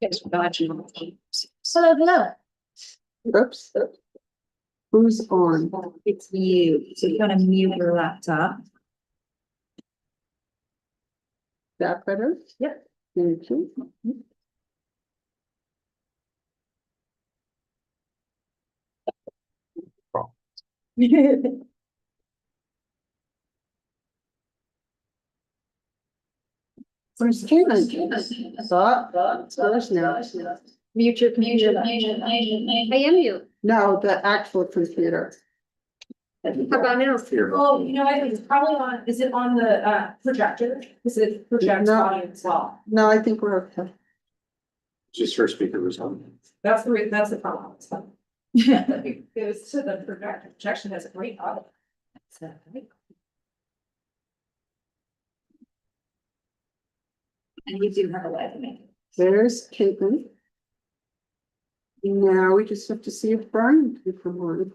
Hello, hello. Oops. Who's on? It's you. So you're gonna mute your laptop. That better? Yep. Thank you. Where's Caitlin? First now. Mute your computer. I am you. No, the actual computer. How about now? Oh, you know, I think it's probably on, is it on the projector? Is it project No. audio as well? No, I think we're okay. Just her speaker was on. That's the problem. So. Yeah, it goes to the projector. Projection has a great audio. So, and we do have a live link. There's Caitlin. Now we just have to see if Brian can come on.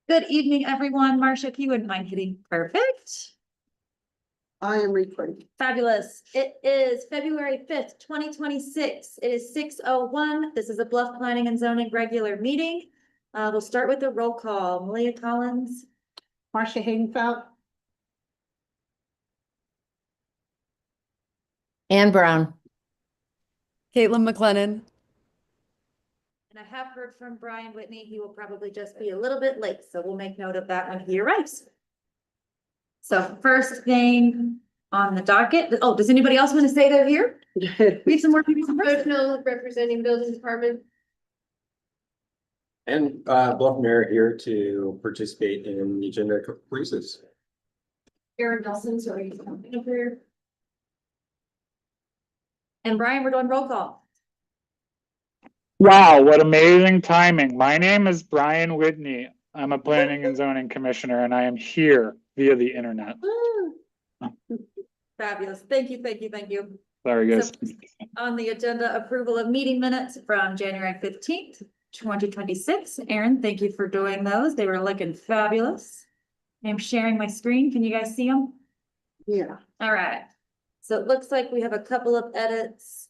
Good evening, everyone. Marcia, if you wouldn't mind hitting perfect. I am recording. Fabulous. It is February 5th, 2026. It is 6:01. This is a Bluff Planning and Zoning regular meeting. We'll start with the roll call. Malia Collins. Marcia Haydenfeld. Ann Brown. Caitlin McLennan. And I have heard from Brian Whitney. He will probably just be a little bit late, so we'll make note of that when he arrives. So first thing on the docket. Oh, does anybody else want to say they're here? We have some more people. Professional representing building department. And Bluff Mayor here to participate in the agenda raises. Aaron Nelson, so he's coming up here. And Brian, we're doing roll call. Wow, what amazing timing. My name is Brian Whitney. I'm a planning and zoning commissioner and I am here via the internet. Fabulous. Thank you, thank you, thank you. Sorry, guys. So, on the agenda, approval of meeting minutes from January 15th, 2026. Aaron, thank you for doing those. They were looking fabulous. I'm sharing my screen. Can you guys see them? Yeah. All right. So it looks like we have a couple of edits.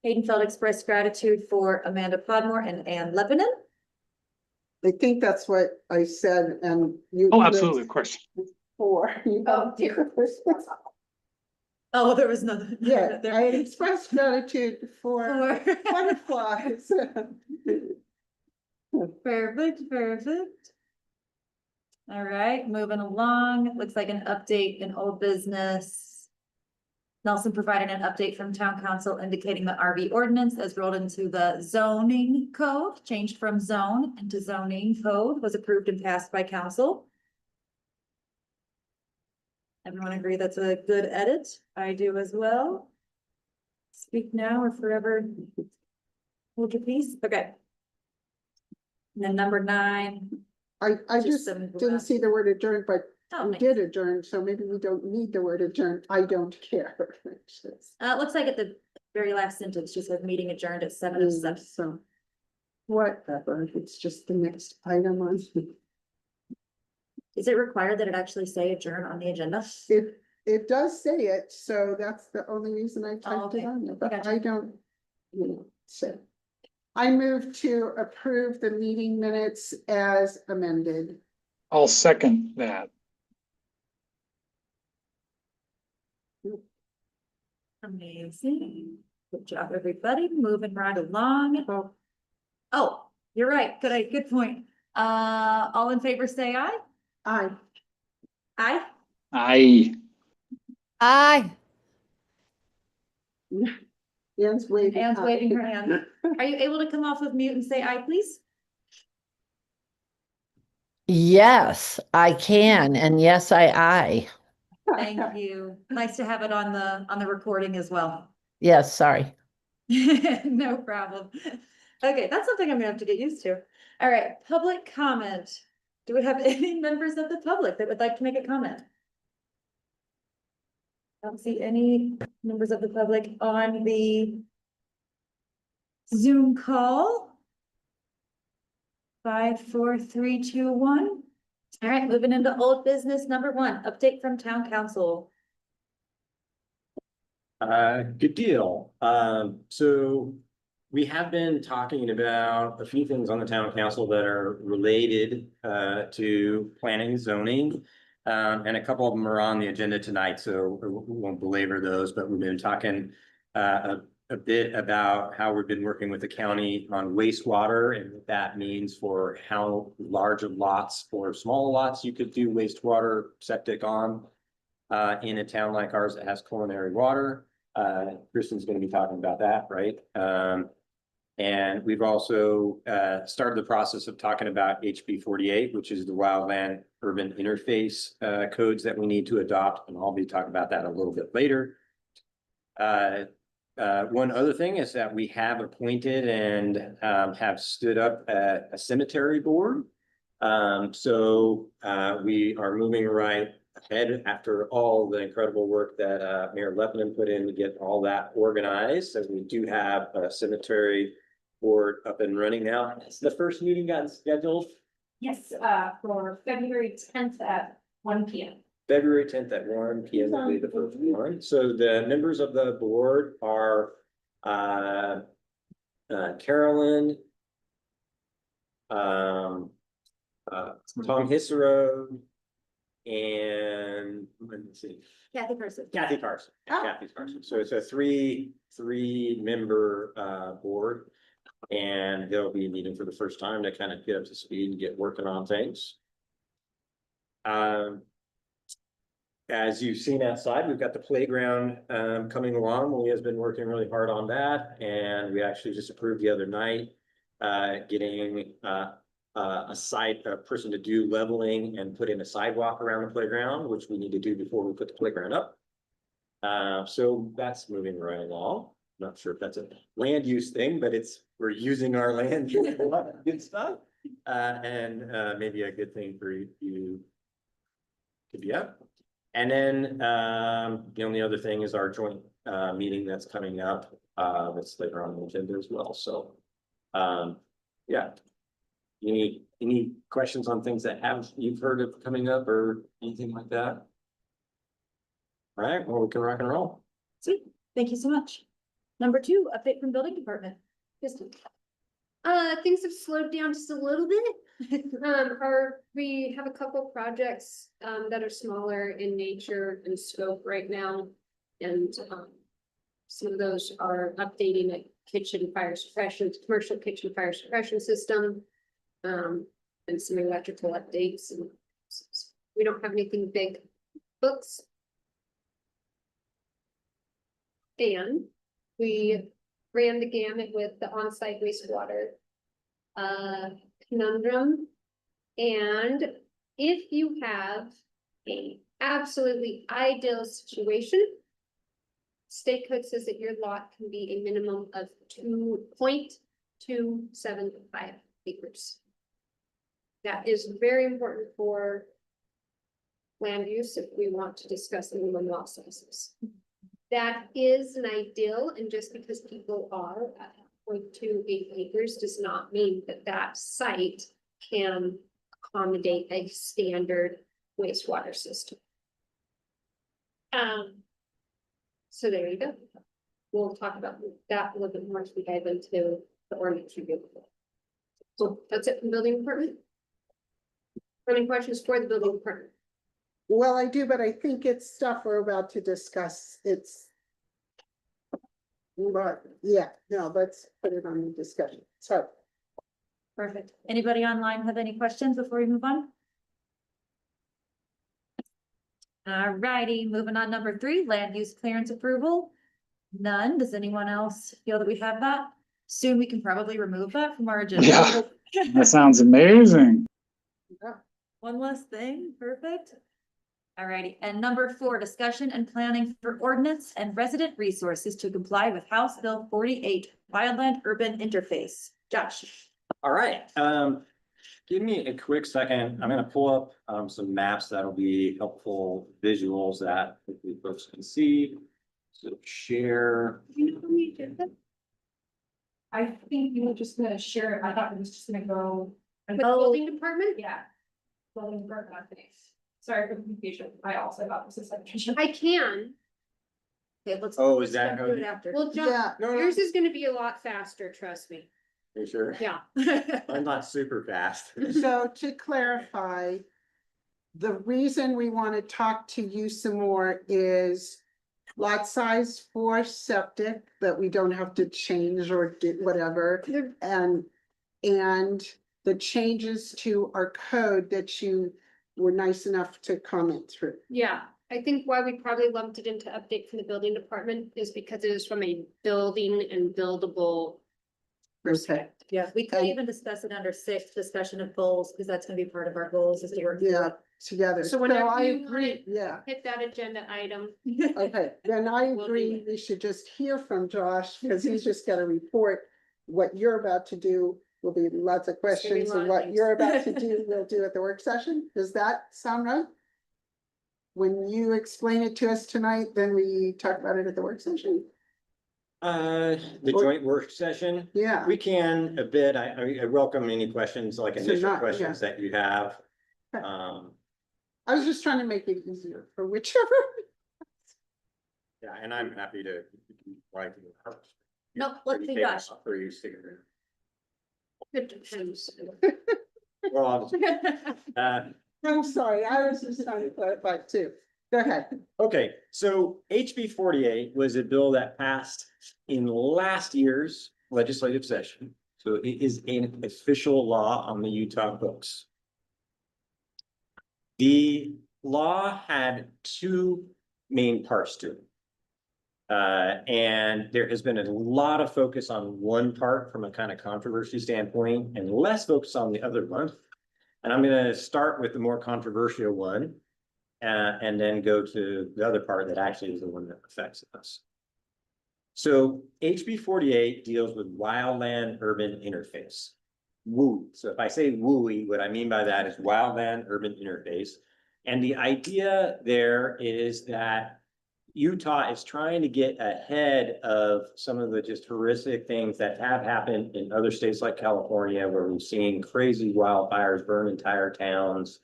Haydenfeld expressed gratitude for Amanda Podmore and Ann Lebanon. I think that's what I said and you. Oh, absolutely, of course. For. Oh, dear. Oh, there was nothing. Yeah, I expressed gratitude for butterflies. Perfect, perfect. All right, moving along. Looks like an update in old business. Nelson provided an update from town council indicating the RV ordinance as rolled into the zoning code, changed from zone into zoning code, was approved and passed by council. Everyone agree that's a good edit? I do as well. Speak now or forever hold your peace. Okay. And then number 9. I just didn't see the word adjourned, but Oh, we nice. did adjourn, so maybe we don't need the word adjourned. I don't care. It looks like at the very last sentence, just said meeting adjourned at 7:07. So whatever, it's just the next item on. Is it required that it actually say adjourn on the agenda? It does say it, so that's the only reason I typed it okay. on there, but Gotcha. I don't, so. I move to approve the meeting minutes as amended. I'll second that. Amazing. Good job, everybody. Moving right along. Oh, Oh, you're right. Good point. All in favor, say aye. aye. Aye. Aye. Aye. Anne's waving. Anne's aye. waving her hand. Are you able to come off of mute and say aye, please? Yes, I can, and yes, I. Thank you. Nice to have it on the recording as well. Yes, sorry. No problem. Okay, that's something I'm gonna have to get used to. All right, public comment. Do we have any members of the public that would like to make a comment? I don't see any members of the public on the Zoom call. 5, 4, 3, 2, 1. All right, moving into old business number 1, update from town council. Good deal. So we have been talking about a few things on the town council that are related to planning and zoning. And a couple of them are on the agenda tonight, so we won't belabor those, but we've been talking a bit about how we've been working with the county on wastewater and what that means for how large of lots or small lots you could do wastewater septic on in a town like ours that has culinary water. Kristen's going to be talking about that, right? And we've also started the process of talking about HB 48, which is the wildland urban interface codes that we need to adopt, and I'll be talking about that a little bit later. One other thing is that we have appointed and have stood up a cemetery board. So we are moving right ahead after all the incredible work that Mayor Lebanon put in to get all that organized. So we do have a cemetery board up and running now. It's the first meeting gotten scheduled. Yes, for February 10th at 1 p.m. February 10th at 1 p.m. will be the first one. So the members of the board are Carolyn, Tom Hissero, and let me see, Kathy Person. Kathy Carson. Kathy Carson. So it's a three member board, and they'll be meeting for the first time to kind of get up to speed and get working on things. As you've seen outside, we've got the playground coming along. Leah's been working really hard on that, and we actually just approved the other night getting a person to do leveling and put in a sidewalk around the playground, which we need to do before we put the playground up. So that's moving right along. Not sure if that's a land use thing, but we're using our land for a lot of good stuff, and maybe a good thing for you to be up. And then the only other thing is our joint meeting that's coming up. That's later on the agenda as well. So yeah. Any questions on things that you've heard of coming up or anything like that? All right, well, we can rock and roll. Sweet. Thank you so much. Number 2, update from building department. Kristen. Things have slowed down just a little bit. We have a couple projects that are smaller in nature and scope right now. And some of those are updating a kitchen fire suppression, commercial kitchen fire suppression system. And some electrical updates, and we don't have anything big books. And we ran the gamut with the on-site wastewater conundrum. And if you have a absolutely ideal situation, state code says that your lot can be a minimum of 2.275 acres. That is very important for land use if we want to discuss minimum lot sizes. That is an ideal, and just because people are at 0.28 acres does not mean that that site can accommodate a standard wastewater system. So there you go. We'll talk about that a little bit more as we dive into the ordinance review. So that's it from the building department. Any questions for the building department? Well, I do, but I think it's stuff we're about to discuss. It's. But, yeah, no, let's put it on the discussion. Sorry. Perfect. Anybody online have any questions before we move on? All righty, moving on, number 3, land use clearance approval. None. Does anyone else feel that we have that? Soon we can probably remove that from our agenda. Yeah. That sounds amazing. One less thing, perfect. All righty, and number 4, discussion and planning for ordinance and resident resources to comply with House Bill 48, wildland urban interface. Josh. All right, give me a quick second. I'm gonna pull up some maps that'll be helpful visuals that hopefully folks can see. So share. I think you were just gonna share it. I thought it was just gonna go. With the building department? Yeah. Building department, thanks. Sorry for the confusion. I also thought this was like. I can. Okay, let's. Oh, is that do good? it after. Well, John, Yeah, No, no, yours is gonna be a lot faster, trust me. you sure? Yeah. I'm not super fast. so to clarify. The reason we want to talk to you some more is. Lot size for septic that we don't have to change or get whatever. And the changes to our code that you were nice enough to comment through. Yeah, I think why we probably lumped it into update from the building department is because it is from a building and buildable. Okay, Yeah, we could And- even discuss it under 6, discussion of goals, because that's gonna be part of our goals is to work. yeah, together. So whenever I you agree, want it- yeah, Hit that agenda item. okay, then I We'll do agree, it. we should just hear from Josh, because he's just gotta report. What you're about to do will be lots of It's gonna be a questions, lot and of what things. you're about to do, we'll do at the work session. Does that sound right? When you explain it to us tonight, then we talk about it at the work session? The joint work session, Yeah, we can a bit. I welcome any questions, like So initial not- questions that you have. Okay. Um, I was just trying to make it easier for whichever. yeah, and I'm happy to. Like. No, let's do Josh. For you, sticker. Good times. Well, I'll just- I'm sorry, I was just trying to clarify too. Go ahead. okay, so HB 48 was a bill that passed in last year's legislative session. So it is an official law on the Utah books. The law had 2 main parts to it. And there has been a lot of focus on one part from a kind of controversy standpoint and less focus on the other one. And I'm gonna start with the more controversial one. And then go to the other part that actually is the one that affects us. So HB 48 deals with wildland urban interface. WUI. So if I say WUI, what I mean by that is wildland urban interface. And the idea there is that Utah is trying to get ahead of some of the just horrific things that have happened in other states like California, where we've seen crazy wildfires burn entire towns.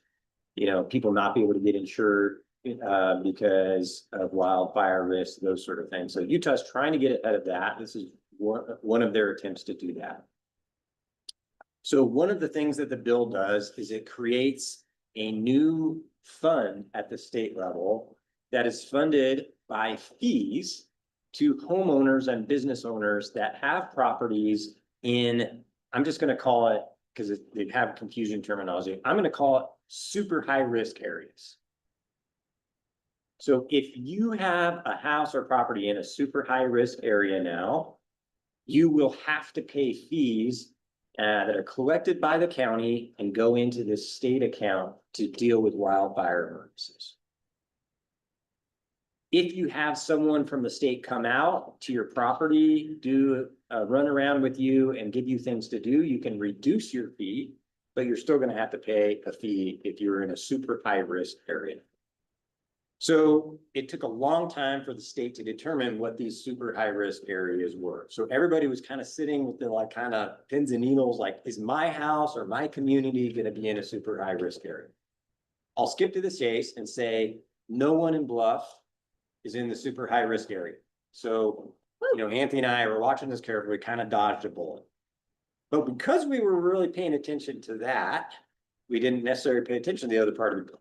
You know, people not be able to get insured because of wildfire risk, those sort of things. So Utah's trying to get ahead of that. This is one of their attempts to do that. So one of the things that the bill does is it creates a new fund at the state level that is funded by fees to homeowners and business owners that have properties in, I'm just gonna call it, because they have confusion terminology, I'm gonna call it super high risk areas. So if you have a house or property in a super high risk area now, you will have to pay fees that are collected by the county and go into this state account to deal with wildfire emergencies. If you have someone from the state come out to your property, do a run around with you and give you things to do, you can reduce your fee, but you're still gonna have to pay a fee if you're in a super high risk area. So it took a long time for the state to determine what these super high risk areas were. So everybody was kind of sitting with the like kind of pins and needles, like, is my house or my community going to be in a super high risk area? I'll skip to the chase and say no one in Bluff is in the super high risk area. So, Anthony and I were watching this carefully, kind of dodged a bullet. But because we were really paying attention to that, we didn't necessarily pay attention to the other part of the bill.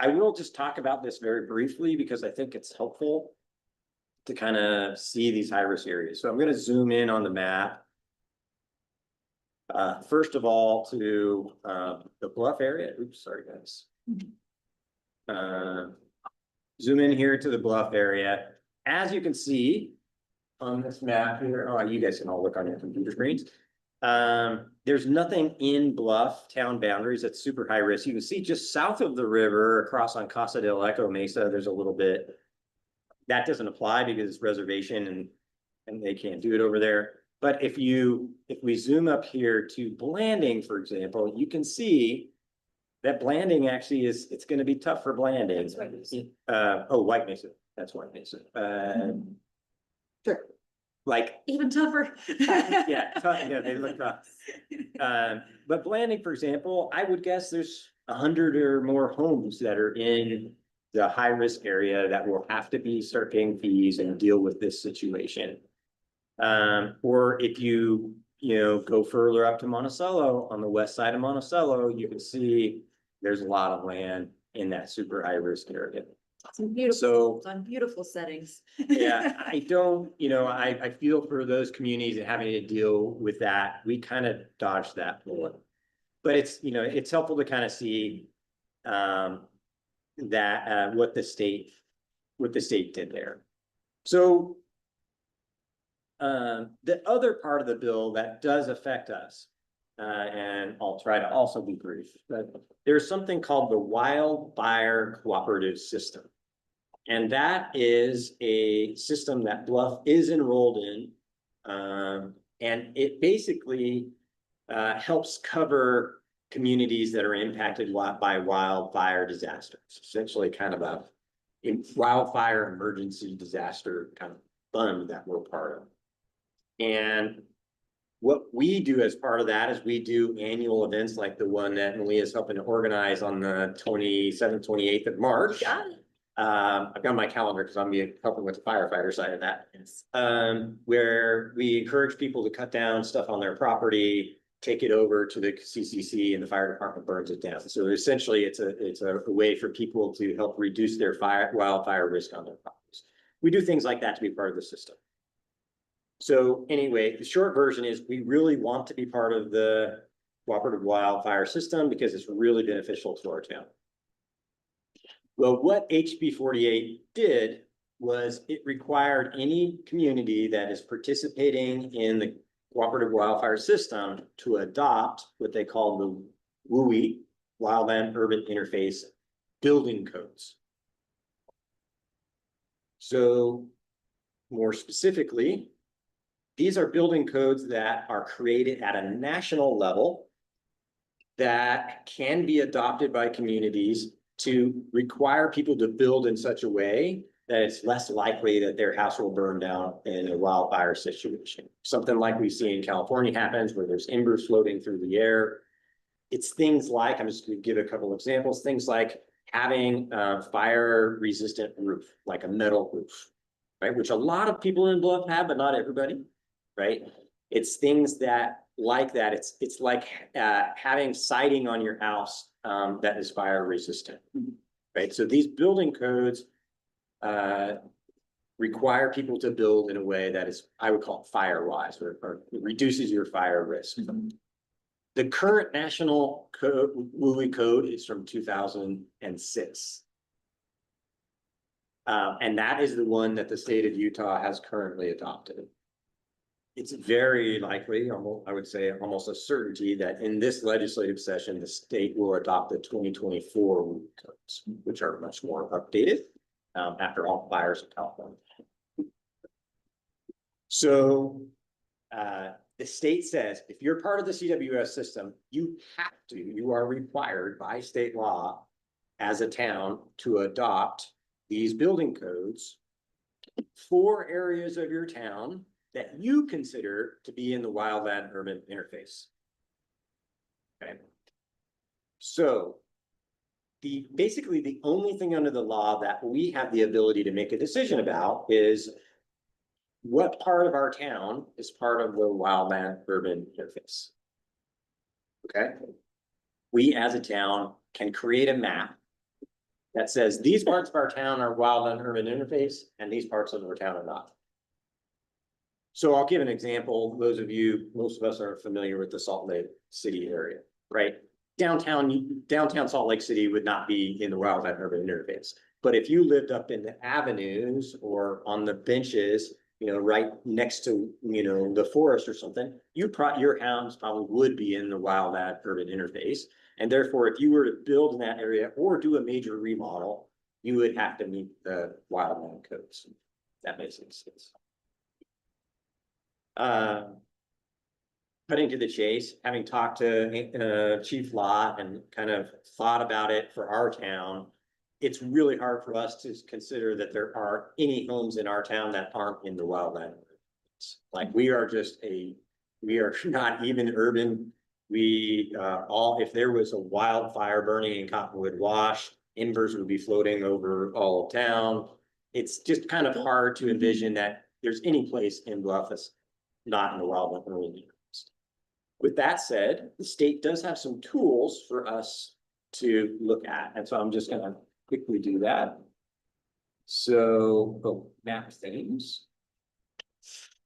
I will just talk about this very briefly because I think it's helpful to kind of see these high risk areas. So I'm going to zoom in on the map. First of all, to the Bluff area. Oops, sorry guys. Zoom in here to the Bluff area. As you can see on this map here, oh, you guys can all look on your computer screens. There's nothing in Bluff town boundaries that's super high risk. You can see just south of the river across on Casa del Eco Mesa, there's a little bit. That doesn't apply because it's reservation and they can't do it over there. But if we zoom up here to Blanding, for example, you can see that Blanding actually it's going to be tough for Blanding. White Mesa. White Mesa. That's White Mesa. Sure. Like Even tougher. yeah, they look tough. But Blanding, for example, I would guess there's 100 or more homes that are in the high risk area that will have to start paying fees and deal with this situation. Or if you go further up to Monticello, on the west side of Monticello, you can see there's a lot of land in that super high risk area. Some beautiful, So on beautiful settings. yeah, I don't, I feel for those communities and having to deal with that. We kind of dodged that bullet. But it's helpful to kind of see that what the state did there. So the other part of the bill that does affect us, and I'll try to also be brief, but there's something called the Wildfire Cooperative System. And that is a system that Bluff is enrolled in. And it basically helps cover communities that are impacted by wildfire disasters. Essentially kind of a wildfire emergency disaster kind of fund that we're part of. And what we do as part of that is we do annual events like the one that Malia's helping to organize on the 27th, 28th of March. Got it. I've got my calendar because I'm helping with the firefighter side of that. Yes. Where we encourage people to cut down stuff on their property, take it over to the CCC, and the fire department burns it down. So essentially, it's a way for people to help reduce their wildfire risk on their properties. We do things like that to be part of the system. So anyway, the short version is we really want to be part of the cooperative wildfire system because it's really beneficial to our town. Well, what HB 48 did was it required any community that is participating in the cooperative wildfire system to adopt what they call the WUI, Wildland Urban Interface building codes. So more specifically, these are building codes that are created at a national level that can be adopted by communities to require people to build in such a way that it's less likely that their house will burn down in a wildfire situation. Something like we see in California happens where there's embers floating through the air. It's things like, I'm just going to give a couple examples, things like having a fire resistant roof, like a metal roof, right? Which a lot of people in Bluff have, but not everybody, right? It's things that like that. It's like having siding on your house that is fire resistant, right? So these building codes require people to build in a way that is, I would call it fire wise, or reduces your fire risk. The current national code, WUI code, is from 2006. And that is the one that the state of Utah has currently adopted. It's very likely, I would say almost a certainty, that in this legislative session, the state will adopt the 2024 WUI codes, which are much more updated after all fires in California. So the state says, if you're part of the CWS system, you are required by state law as a town to adopt these building codes for areas of your town that you consider to be in the wildland urban interface. Okay. So basically the only thing under the law that we have the ability to make a decision about is what part of our town is part of the wildland urban interface. Okay. We as a town can create a map that says these parts of our town are wildland urban interface and these parts of our town are not. So I'll give an example. Most of us are familiar with the Salt Lake City area, right? Downtown Salt Lake City would not be in the wildland urban interface. But if you lived up in the avenues or on the benches, right next to, the forest or something, your house probably would be in the wildland urban interface. And therefore, if you were to build in that area or do a major remodel, you would have to meet the wildland codes. That makes sense. Cutting to the chase, having talked to Chief Lott and kind of thought about it for our town, it's really hard for us to consider that there are any homes in our town that aren't in the wildland. Like we are not even urban. If there was a wildfire burning in Cottonwood Wash, embers would be floating over all of town. It's just kind of hard to envision that there's any place in Bluff that's not in the wildland urban interface. With that said, the state does have some tools for us to look at. And so I'm just gonna quickly do that. So map things.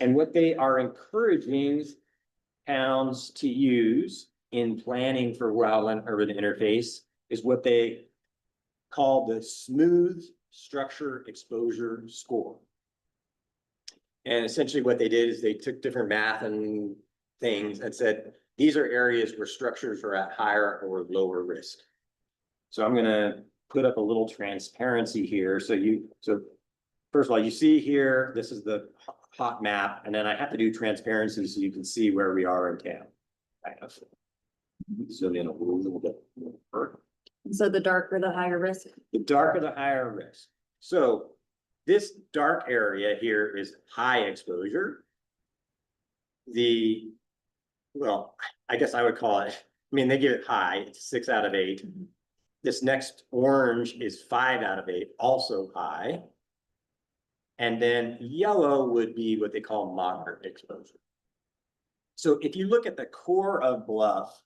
And what they are encouraging towns to use in planning for wildland urban interface is what they call the smooth structure exposure score. And essentially what they did is they took different math and things and said, these are areas where structures are at higher or lower risk. So I'm gonna put up a little transparency here. So first of all, you see here, this is the hot map, and then I have to do transparency so you can see where we are in town. Zoom in a little bit more. So the darker, the higher risk. The darker, the higher risk. So this dark area here is high exposure. Well, I guess I would call it, they give it high, it's 6 out of 8. This next orange is 5 out of 8, also high. And then yellow would be what they call moderate exposure. So if you look at the core of Bluff,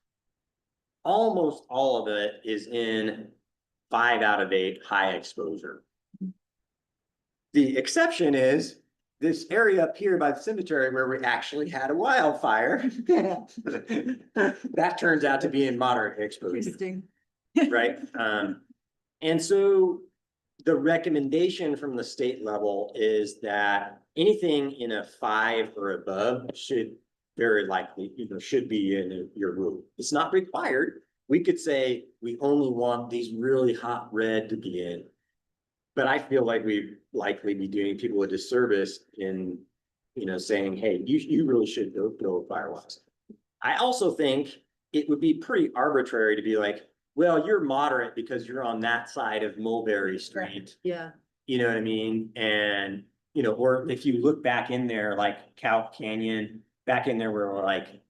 almost all of it is in 5 out of 8 high exposure. The exception is this area up here by the cemetery where we actually had a wildfire. That turns out to be in moderate exposure. Interesting. Right? And so the recommendation from the state level is that anything in a 5 or above should very likely should be in your rule. It's not required. We could say we only want these really hot red to be in. But I feel like we'd likely be doing people a disservice in, saying, hey, you really should build firewalls. I also think it would be pretty arbitrary to be like, well, you're moderate because you're on that side of Mulberry Street. Yeah. You know what I mean? And, or if you look back in there, like Cow Canyon, back in there where we're like,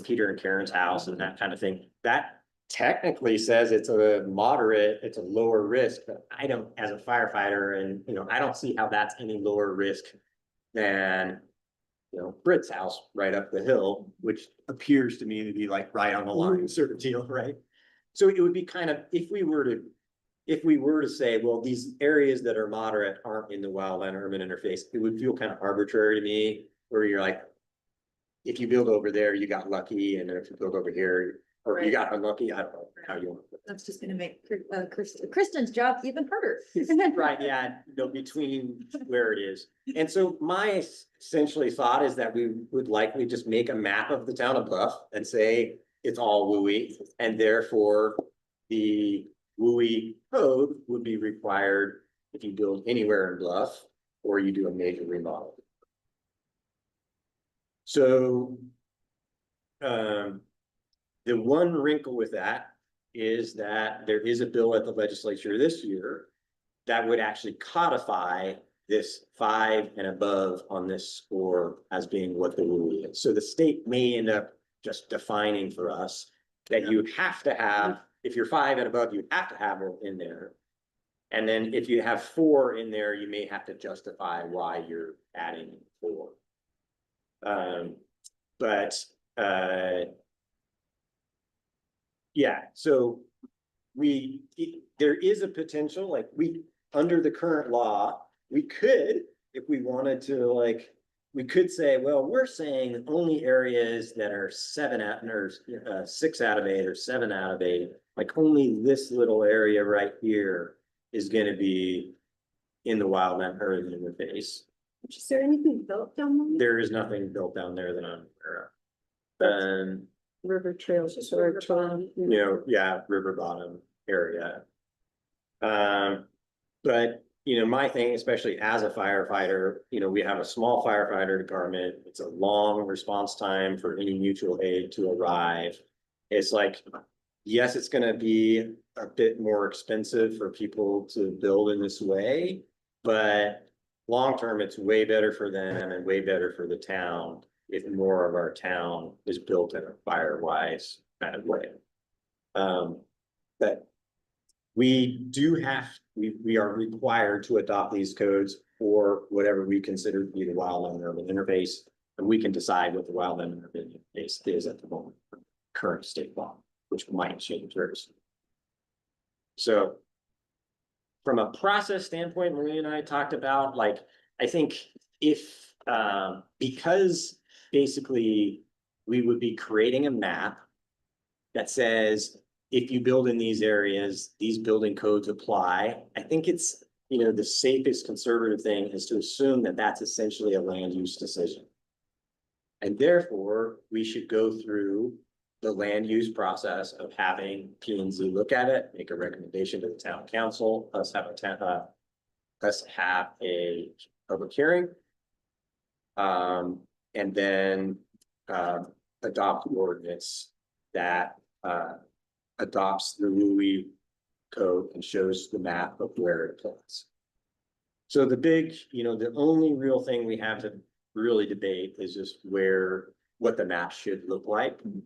Peter and Karen's house and that kind of thing, that technically says it's a moderate, it's a lower risk, but I don't, as a firefighter, and, I don't see how that's any lower risk than, Britt's house right up the hill, which appears to me to be like right on the line, sort of deal, right? So it would be kind of, if we were to say, well, these areas that are moderate aren't in the wildland urban interface, it would feel kind of arbitrary to me, where you're like, if you build over there, you got lucky, and if you build over here, or you got unlucky, I don't know how you want to put it. That's just gonna make Kristen's job even harder. Right, yeah, between where it is. And so my essentially thought is that we would likely just make a map of the town of Bluff and say it's all WUI, and therefore the WUI code would be required if you build anywhere in Bluff or you do a major remodel. So the one wrinkle with that is that there is a bill at the legislature this year that would actually codify this 5 and above on this score as being what the rule is. So the state may end up just defining for us that you have to have, if you're 5 and above, you have to have it in there. And then if you have 4 in there, you may have to justify why you're adding 4. But yeah, so there is a potential, like under the current law, we could, if we wanted to, like, we could say, well, we're saying only areas that are 7 out or 6 out of 8 or 7 out of 8, like only this little area right here is going to be in the wildland urban interface. Is there anything built down there? There is nothing built down there that I'm aware of. River trails, Just river bottom. Yeah, river bottom area. But my thing, especially as a firefighter, we have a small firefighter department. It's a long response time for any mutual aid to arrive. It's like, yes, it's going to be a bit more expensive for people to build in this way, but long-term, it's way better for them and way better for the town if more of our town is built in a fire-wise kind of way. But we are required to adopt these codes for whatever we consider to be the wildland urban interface, and we can decide what the wildland urban interface is at the moment, current state law, which might change very soon. So from a process standpoint, Marie and I talked about, like, I think if, because basically we would be creating a map that says, if you build in these areas, these building codes apply. I think it's, the safest conservative thing is to assume that that's essentially a land use decision. And therefore, we should go through the land use process of having P&Z look at it, make a recommendation to the town council, us have a public hearing. And then adopt the ordinance that adopts the Louis code and shows the map of where it applies. So the only real thing we have to really debate is just what the map should look like, and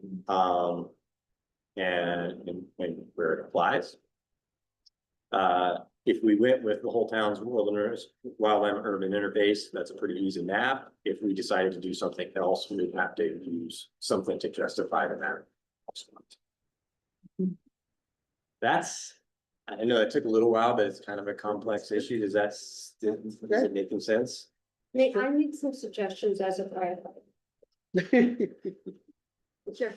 where it applies. If we went with the whole town's wildland urban interface, that's a pretty easy map. If we decided to do something else, we would have to use something to justify the map. I know it took a little while, but it's kind of a complex issue. Does it make sense? Nate, I need some suggestions as a firefighter. Sure.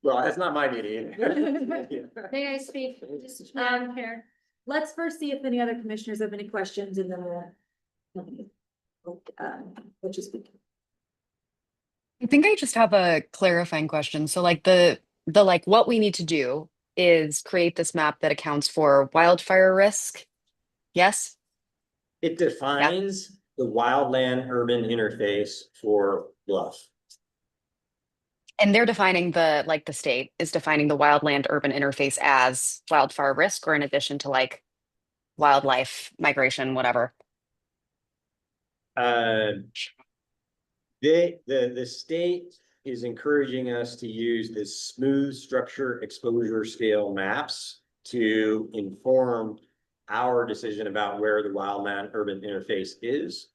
Well, that's not my meeting. May I speak? Just, Here, let's first see if any other commissioners have any questions, and then we'll just speak. I think I just have a clarifying question. So like the what we need to do is create this map that accounts for wildfire risk. Yes? It defines the wildland urban interface for Bluff. And they're defining the state is defining the wildland urban interface as wildfire risk, or in addition to like wildlife migration, whatever. The state is encouraging us to use this smooth structure exposure scale maps to inform our decision about where the wildland urban interface is.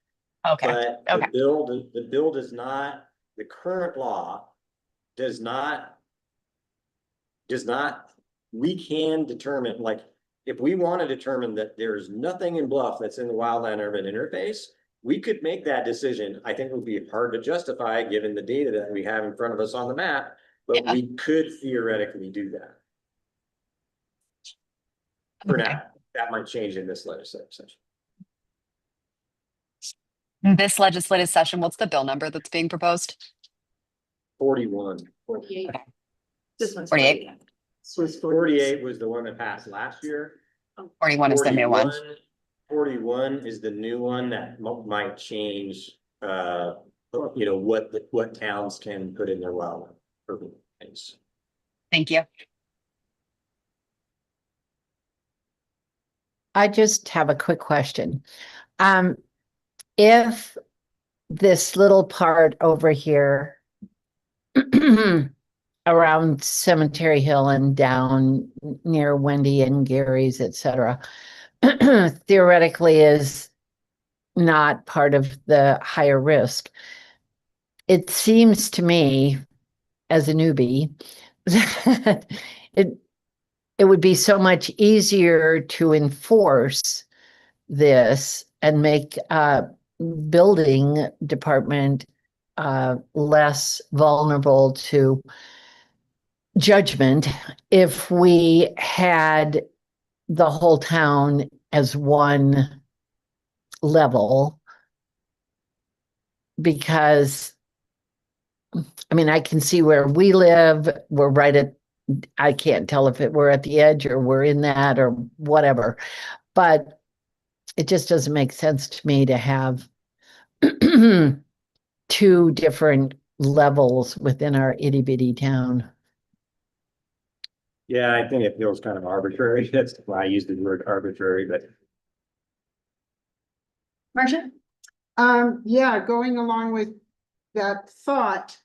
Okay. But Okay. the bill does not, the current law does not, we can determine, like, if we want to determine that there's nothing in Bluff that's in the wildland urban interface, we could make that decision. I think it would be hard to justify given the data that we have in front of us on the map, but Yeah. we could theoretically do that. For Okay. now, that might change in this legislative session. This legislative session, what's the bill number that's being proposed? 41. 48. Okay. This one's 48. 48 was the one that passed last year. 41 is the new one. 41 is the new one that might change, what towns can put in their wildland urban things. Thank you. I just have a quick question. If this little part over here around Cemetery Hill and down near Wendy and Gary's, et cetera, theoretically is not part of the higher risk. It seems to me, as a newbie, that it would be so much easier to enforce this and make building department less vulnerable to judgment if we had the whole town as one level. Because I mean, I can see where we live, we're right at, I can't tell if we're at the edge or we're in that or whatever, but it just doesn't make sense to me to have two different levels within our itty bitty town. Yeah, I think it feels kind of arbitrary. That's why I use the word arbitrary, but Marcia? Yeah, going along with that thought,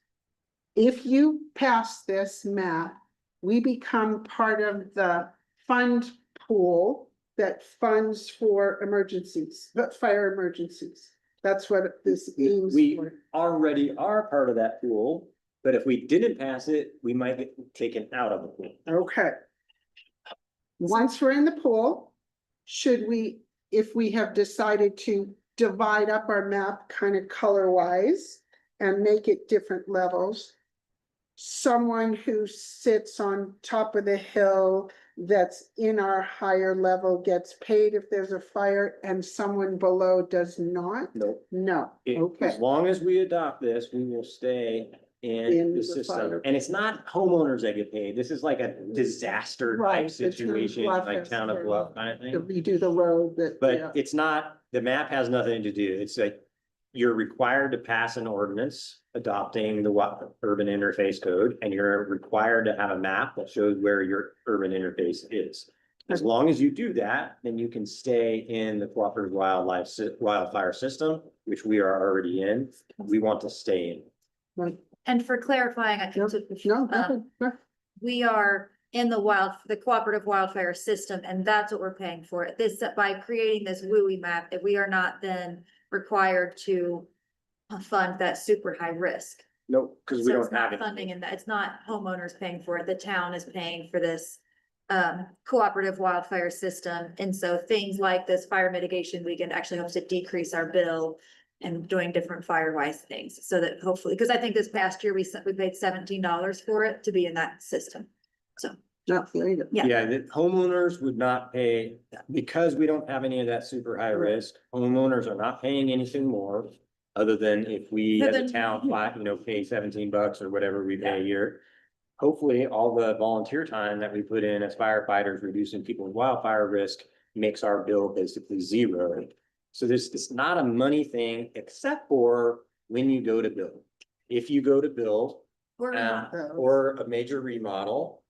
if you pass this map, we become part of the fund pool that funds for emergencies, but fire emergencies. That's what this aims we for. already are part of that pool. But if we didn't pass it, we might get taken out of the pool. Okay. Once we're in the pool, should we, if we have decided to divide up our map kind of color wise and make it different levels, someone who sits on top of the hill that's in our higher level gets paid if there's a fire and someone below does not? Nope. No, As okay. long as we adopt this, we will stay in In the the system. fire. And it's not homeowners that get paid. This is like a disaster Right, type the town of situation, Bluff like has town of to- Bluff kind of To thing. redo the road that, yeah. But it's not, the map has nothing to do. It's like you're required to pass an ordinance adopting the urban interface code, and you're required to have a map that shows where your urban interface is. As long as you do that, then you can stay in the cooperative wildfire system, which we are already in. We want to stay in. Right. And for clarifying, I No, think no, go ahead. we are in the cooperative wildfire system, and that's what we're paying for. This, by creating this WUI map, if we are not then required to fund that super high risk. No, because we So don't it's not have it. funding, and it's not homeowners paying for it. The town is paying for this cooperative wildfire system. And so things like this fire mitigation weekend actually helps to decrease our bill and doing different fire-wise things, so that hopefully, because I think this past year we paid $17 for it to be in that system. So, No, there you go. yeah. Yeah, the homeowners would not pay, because we don't have any of that super high risk, homeowners are not paying anything more. Other than if we as a town, pay $17 or whatever we pay a year. Hopefully, all the volunteer time that we put in as firefighters, reducing people's wildfire risk makes our bill basically zero. So it's not a money thing, except for when you go to build. If you go to build, or a major remodel,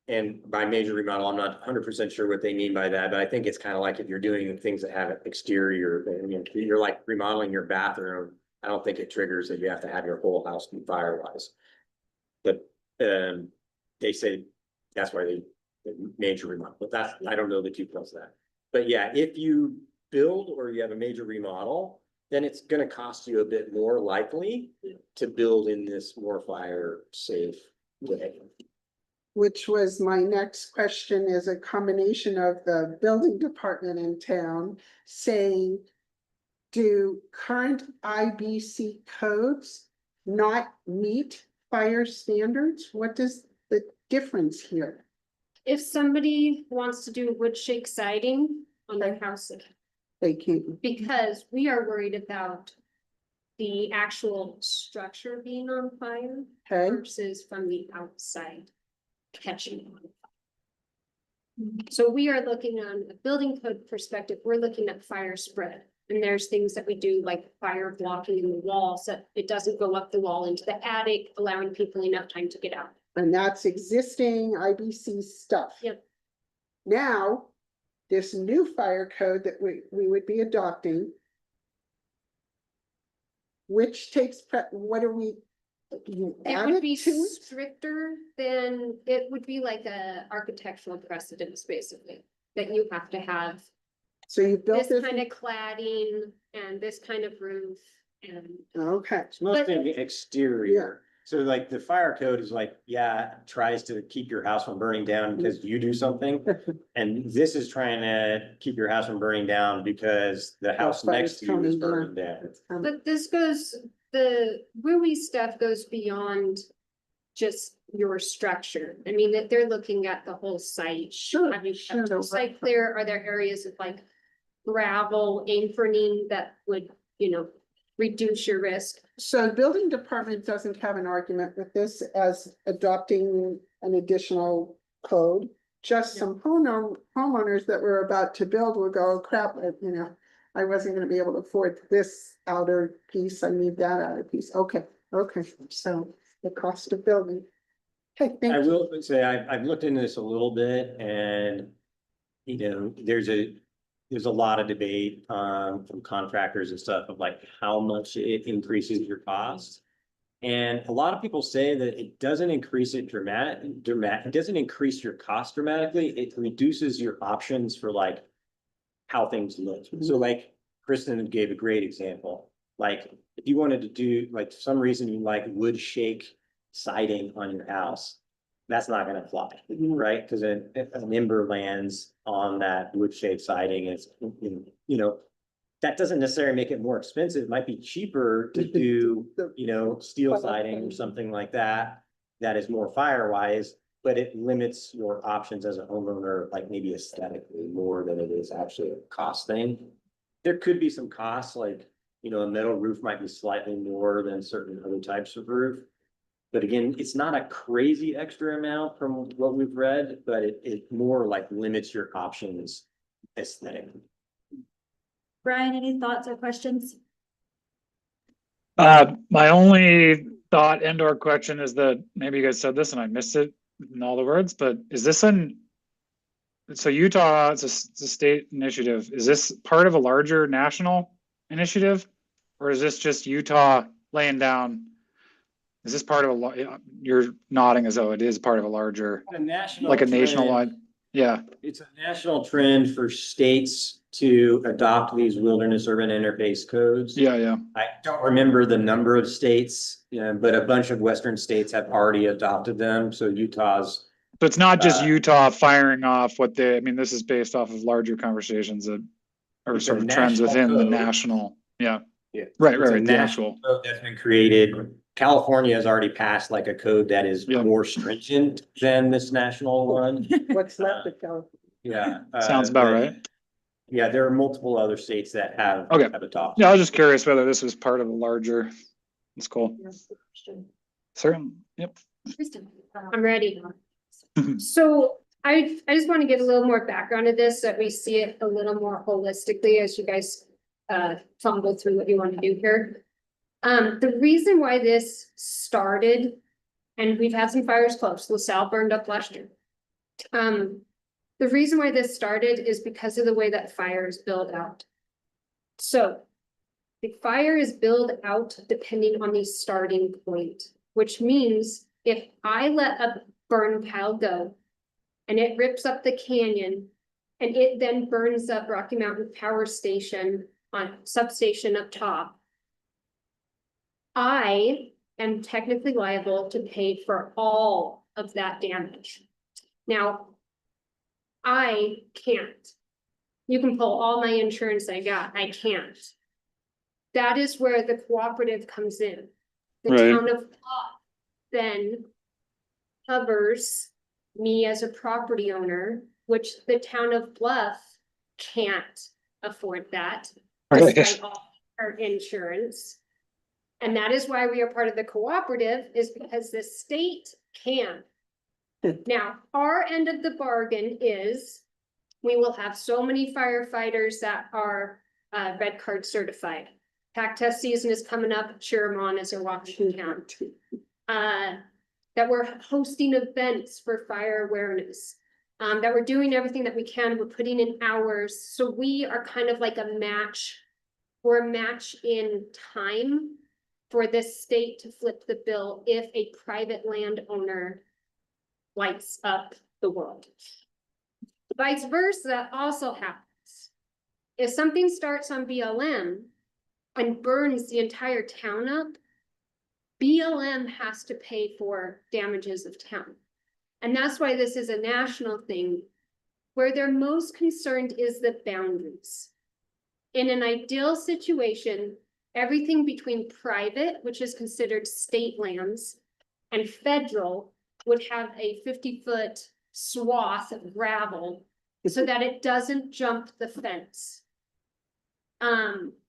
and by major remodel, I'm not 100% sure what they mean by that, but I think it's kind of like if you're doing things that have an exterior, I mean, you're like remodeling your bathroom. I don't think it triggers that you have to have your whole house be firewise. But they say that's why they major remodel, but that's, I don't know the details of that. But yeah, if you build or you have a major remodel, then it's gonna cost you a bit more likely to build in this more fire safe way. Which was my next question, is a combination of the building department in town saying, do current IBC codes not meet fire standards? What is the difference here? If somebody wants to do wood shake siding on their house, They can't. because we are worried about the actual structure being on fire Okay, versus from the outside catching on. So we are looking on a building code perspective, we're looking at fire spread. And there's things that we do like fire blocking in the wall, so it doesn't go up the wall into the attic, allowing people enough time to get out. and that's existing IBC stuff. Yep. Now, this new fire code that we would be adopting. Which takes, what are we? You It add would it be to it? stricter than, it would be like a architectural precedence, basically, that you have to have So you built this this, kind of cladding and this kind of roof and. okay, It's mostly the exterior. So like the fire code is like, yeah, tries to keep your house from burning down because you do something. And this is trying to keep your house from burning down because the house next to you is burning down. But this goes, the WUI stuff goes beyond just your structure. I mean, that they're looking at the whole site. Sure, Have you sure, kept the no, site clear? Are there areas of like gravel, aproning that would, reduce your risk? So the building department doesn't have an argument with this as adopting an additional code. Just some homeowners that were about to build will go, "Oh, crap, I wasn't gonna be able to afford this outer piece, I need that outer piece." Okay, so the cost of building. Okay, I thank you. will say, I've looked into this a little bit and, there's a lot of debate, from contractors and stuff of like how much it increases your cost. And a lot of people say that it doesn't increase it it doesn't increase your cost dramatically. It reduces your options for like how things look. So like Kristen gave a great example. Like if you wanted to do like for some reason you like wood shake siding on your house, that's not gonna fly, right? Because an ember lands on that wood shake siding, it's, that doesn't necessarily make it more expensive. It might be cheaper to do, steel siding or something like that. That is more firewise, but it limits your options as a homeowner, like maybe aesthetically more than it is actually a cost thing. There could be some costs, like, a metal roof might be slightly more than certain other types of roof. But again, it's not a crazy extra amount from what we've read, but it more like limits your options aesthetically. Brian, any thoughts or questions? My only thought and or question is that maybe you guys said this and I missed it in all the words, but is this so Utah, it's a state initiative. Is this part of a larger national initiative? Or is this just Utah laying down? Is this part of you're nodding as though it is part of a larger, A national like a trend. nationwide? Yeah, It's a national trend for states to adopt these wilderness urban interface codes. yeah. I don't remember the number of states, but a bunch of Western states have already adopted them. So Utah's, So it's not just Uh, Utah firing off this is based off of larger conversations that are It's a sort of trends national within the code. national, yeah. yeah, Right, it's a right, the national actual, code that's been created. California has already passed like a code that is Yeah. more stringent than this national one. What's left of California? Yeah. sounds about but- right. Yeah, there are multiple other states that have Okay. adopted. Yeah, I was just curious whether this was part of a larger, it's cool. Certainly, yep. Kristen, I'm ready. So I just want to get a little more background to this, so that we see it a little more holistically as you guys fumble through what you want to do here. The reason why this started, and we've had some fires close, LaSalle burned up last year. The reason why this started is because of the way that fire is built out. So the fire is built out depending on the starting point, which means if I let a burn pile go and it rips up the canyon and it then burns up Rocky Mountain Power Station on substation up top, I am technically liable to pay for all of that damage. Now, I can't. You can pull all my insurance I got, I can't. That is where the cooperative comes in. The Right. town of Bluff then covers me as a property owner, which the town of Bluff can't afford that. Right. Despite all our insurance. And that is why we are part of the cooperative, is because the state can. Now, our end of the bargain is we will have so many firefighters that are red card certified. Pack test season is coming up, cheer them on as they're walking town. That we're hosting events for fire awareness. that we're doing everything that we can, we're putting in hours, so we are kind of like a match. We're a match in time for this state to flip the bill if a private landowner lights up the world. Vice versa also happens. If something starts on BLM and burns the entire town up, BLM has to pay for damages of town. And that's why this is a national thing. Where they're most concerned is the boundaries. In an ideal situation, everything between private, which is considered state lands, and federal would have a 50-foot swath of gravel so that it doesn't jump the fence.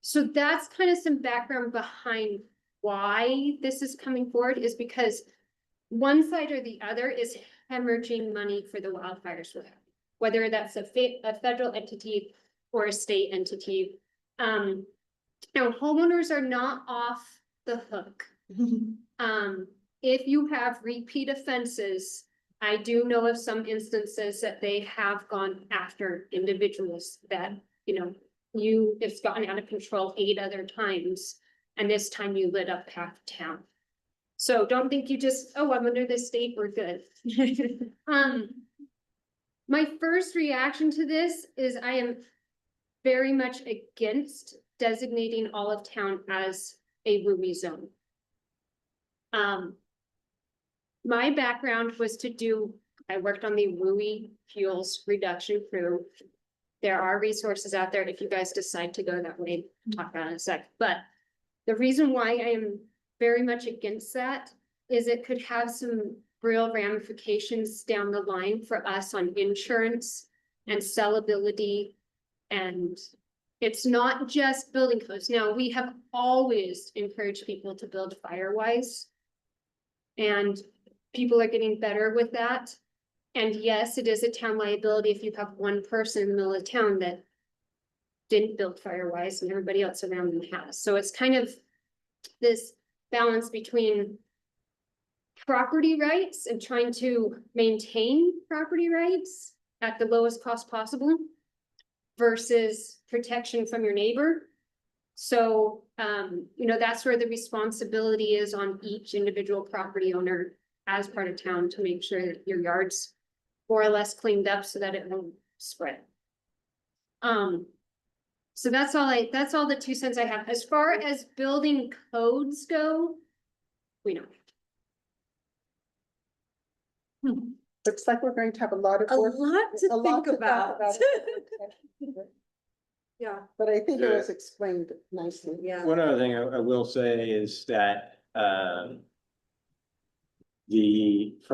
So that's kind of some background behind why this is coming forward, is because one side or the other is hemorrhaging money for the wildfires, whether that's a federal entity or a state entity. Now, homeowners are not off the hook. If you have repeat offenses, I do know of some instances that they have gone after individuals that, it's gotten out of control 8 other times, and this time you lit up half town. So don't think you just, oh, I'm under this state, we're good. My first reaction to this is I am very much against designating all of town as a WUI zone. My background was I worked on the WUI fuels reduction crew. There are resources out there if you guys decide to go that way, talk about it in a sec. But the reason why I am very much against that is it could have some real ramifications down the line for us on insurance and sellability. And it's not just building codes. Now, we have always encouraged people to build firewise, and people are getting better with that. And yes, it is a town liability if you have one person in the middle of town that didn't build firewise and everybody else around them has. So it's kind of this balance between property rights and trying to maintain property rights at the lowest cost possible versus protection from your neighbor. So, that's where the responsibility is on each individual property owner as part of town to make sure that your yard's more or less cleaned up so that it won't spread. So that's all the 2 cents I have. As far as building codes go, we don't. Looks like we're going to have a lot of A work. lot to a lot think to talk about. Yeah, but I think it was explained nicely. Yeah. One other thing I will say is that, from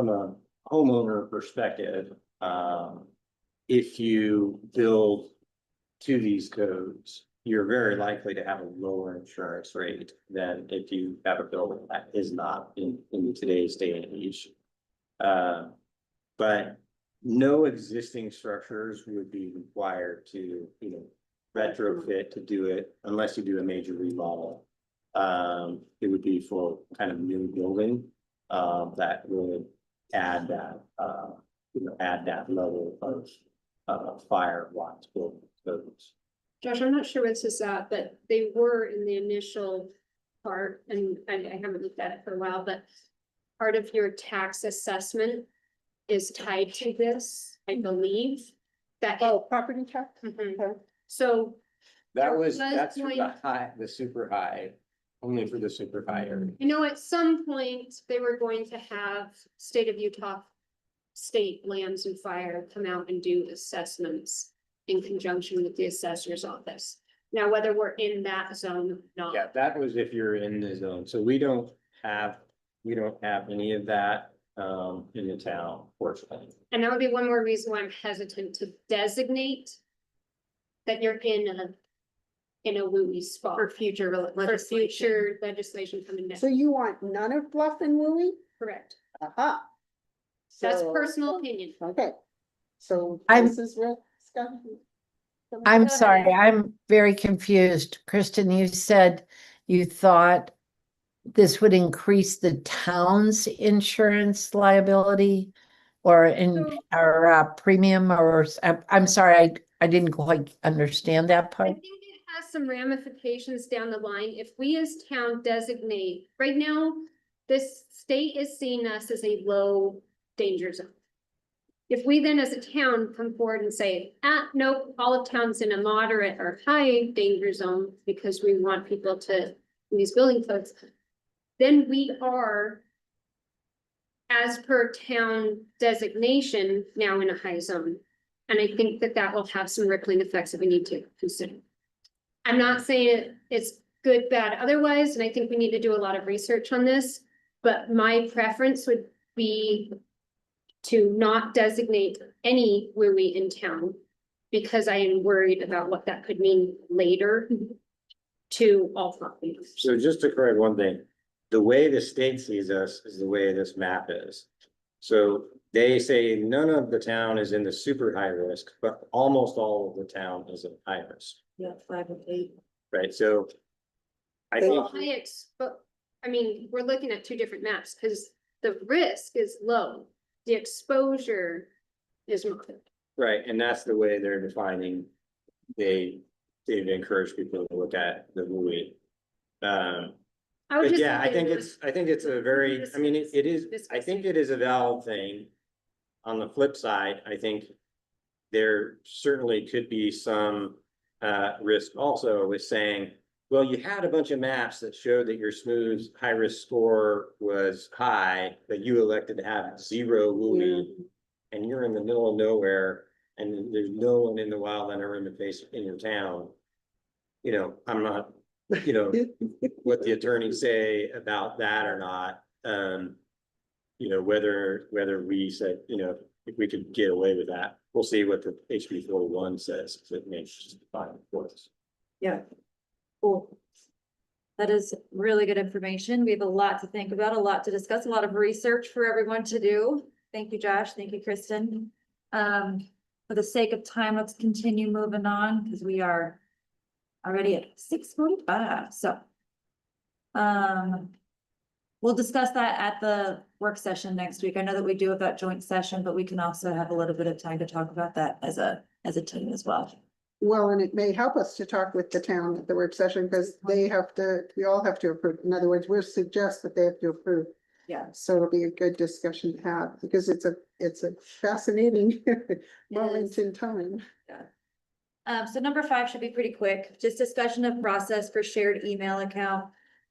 a homeowner perspective, if you build to these codes, you're very likely to have a lower insurance rate than if you have a building that is not in today's day and age. But no existing structures would be required to, retrofit to do it unless you do a major remodel. It would be for kind of new building, that would add that, level of fire watts building codes. Josh, I'm not sure where this is at, but they were in the initial part, and I haven't looked at it for a while, but part of your tax assessment is tied to this, I believe. That, Oh, property tax? Mhm. Okay. So That's for going- the super high, only for the super high area. at some point, they were going to have state of Utah state lands and fire come out and do assessments in conjunction with the assessor's office. Now, whether we're in that zone or not. Yeah, that was if you're in the zone, so we don't have any of that, in the town, fortunately. And that would be one more reason why I'm hesitant to designate that you're in a WUI spot. For future For legislation. future legislation coming So down, you want none of Bluff and Wooey? correct? Aha. That's So- personal opinion. Okay, so I'm- this is real, Scott? I'm Go ahead. sorry, I'm very confused. Kristen, you said you thought this would increase the town's insurance liability or in, So- or premium, or, I'm sorry, I didn't quite understand that I part. think it has some ramifications down the line. If we as town designate, right now, this state is seeing us as a low danger zone. If we then as a town come forward and say, nope, all of town's in a moderate or high danger zone because we want people to use building codes, then we are, as per town designation, now in a high zone. And I think that that will have some rippling effects that we need to consider. I'm not saying it's good, bad, otherwise, and I think we need to do a lot of research on this. But my preference would be to not designate any WUI in town, because I am worried about what that could mean later to all property owners. So just to correct one thing, the way the state sees us is the way this map is. So they say none of the town is in the super high risk, but almost all of the town is in high risk, Yeah, 5 and 8. right? So I think, Well, but, I mean, we're looking at two different maps, because the risk is low, the exposure is moderate. right, and that's the way they're defining. They've encouraged people to look at the movie. I would But just yeah, I think it's a very, I mean, it is, This- I think it is a valid thing. On the flip side, I think there certainly could be some risk also with saying, well, you had a bunch of maps that showed that your smooth high risk score was high, but you elected to have 0 WUI, and you're in the middle of nowhere, and there's no one in the wildland or interface in your town. You know, I'm not, you know, what the attorneys say about that or not. You know, whether we said, you know, if we could get away with that, we'll see what the HB 41 says, if it makes fine for us. Yeah. Cool. That is really good information. We have a lot to think about, a lot to discuss, a lot of research for everyone to do. Thank you, Josh. Thank you, Kristen. For the sake of time, let's continue moving on because we are already at 6:45, so. We'll discuss that at the work session next week. I know that we do have that joint session, but we can also have a little bit of time to talk about that as a team as well. Well, and it may help us to talk with the town at the work session, because they have to, we all have to approve. In other words, we'll suggest that they have to approve. Yeah. So it'll be a good discussion to have, because it's a fascinating moment in time. So number 5 should be pretty quick, just discussion of process for shared email account.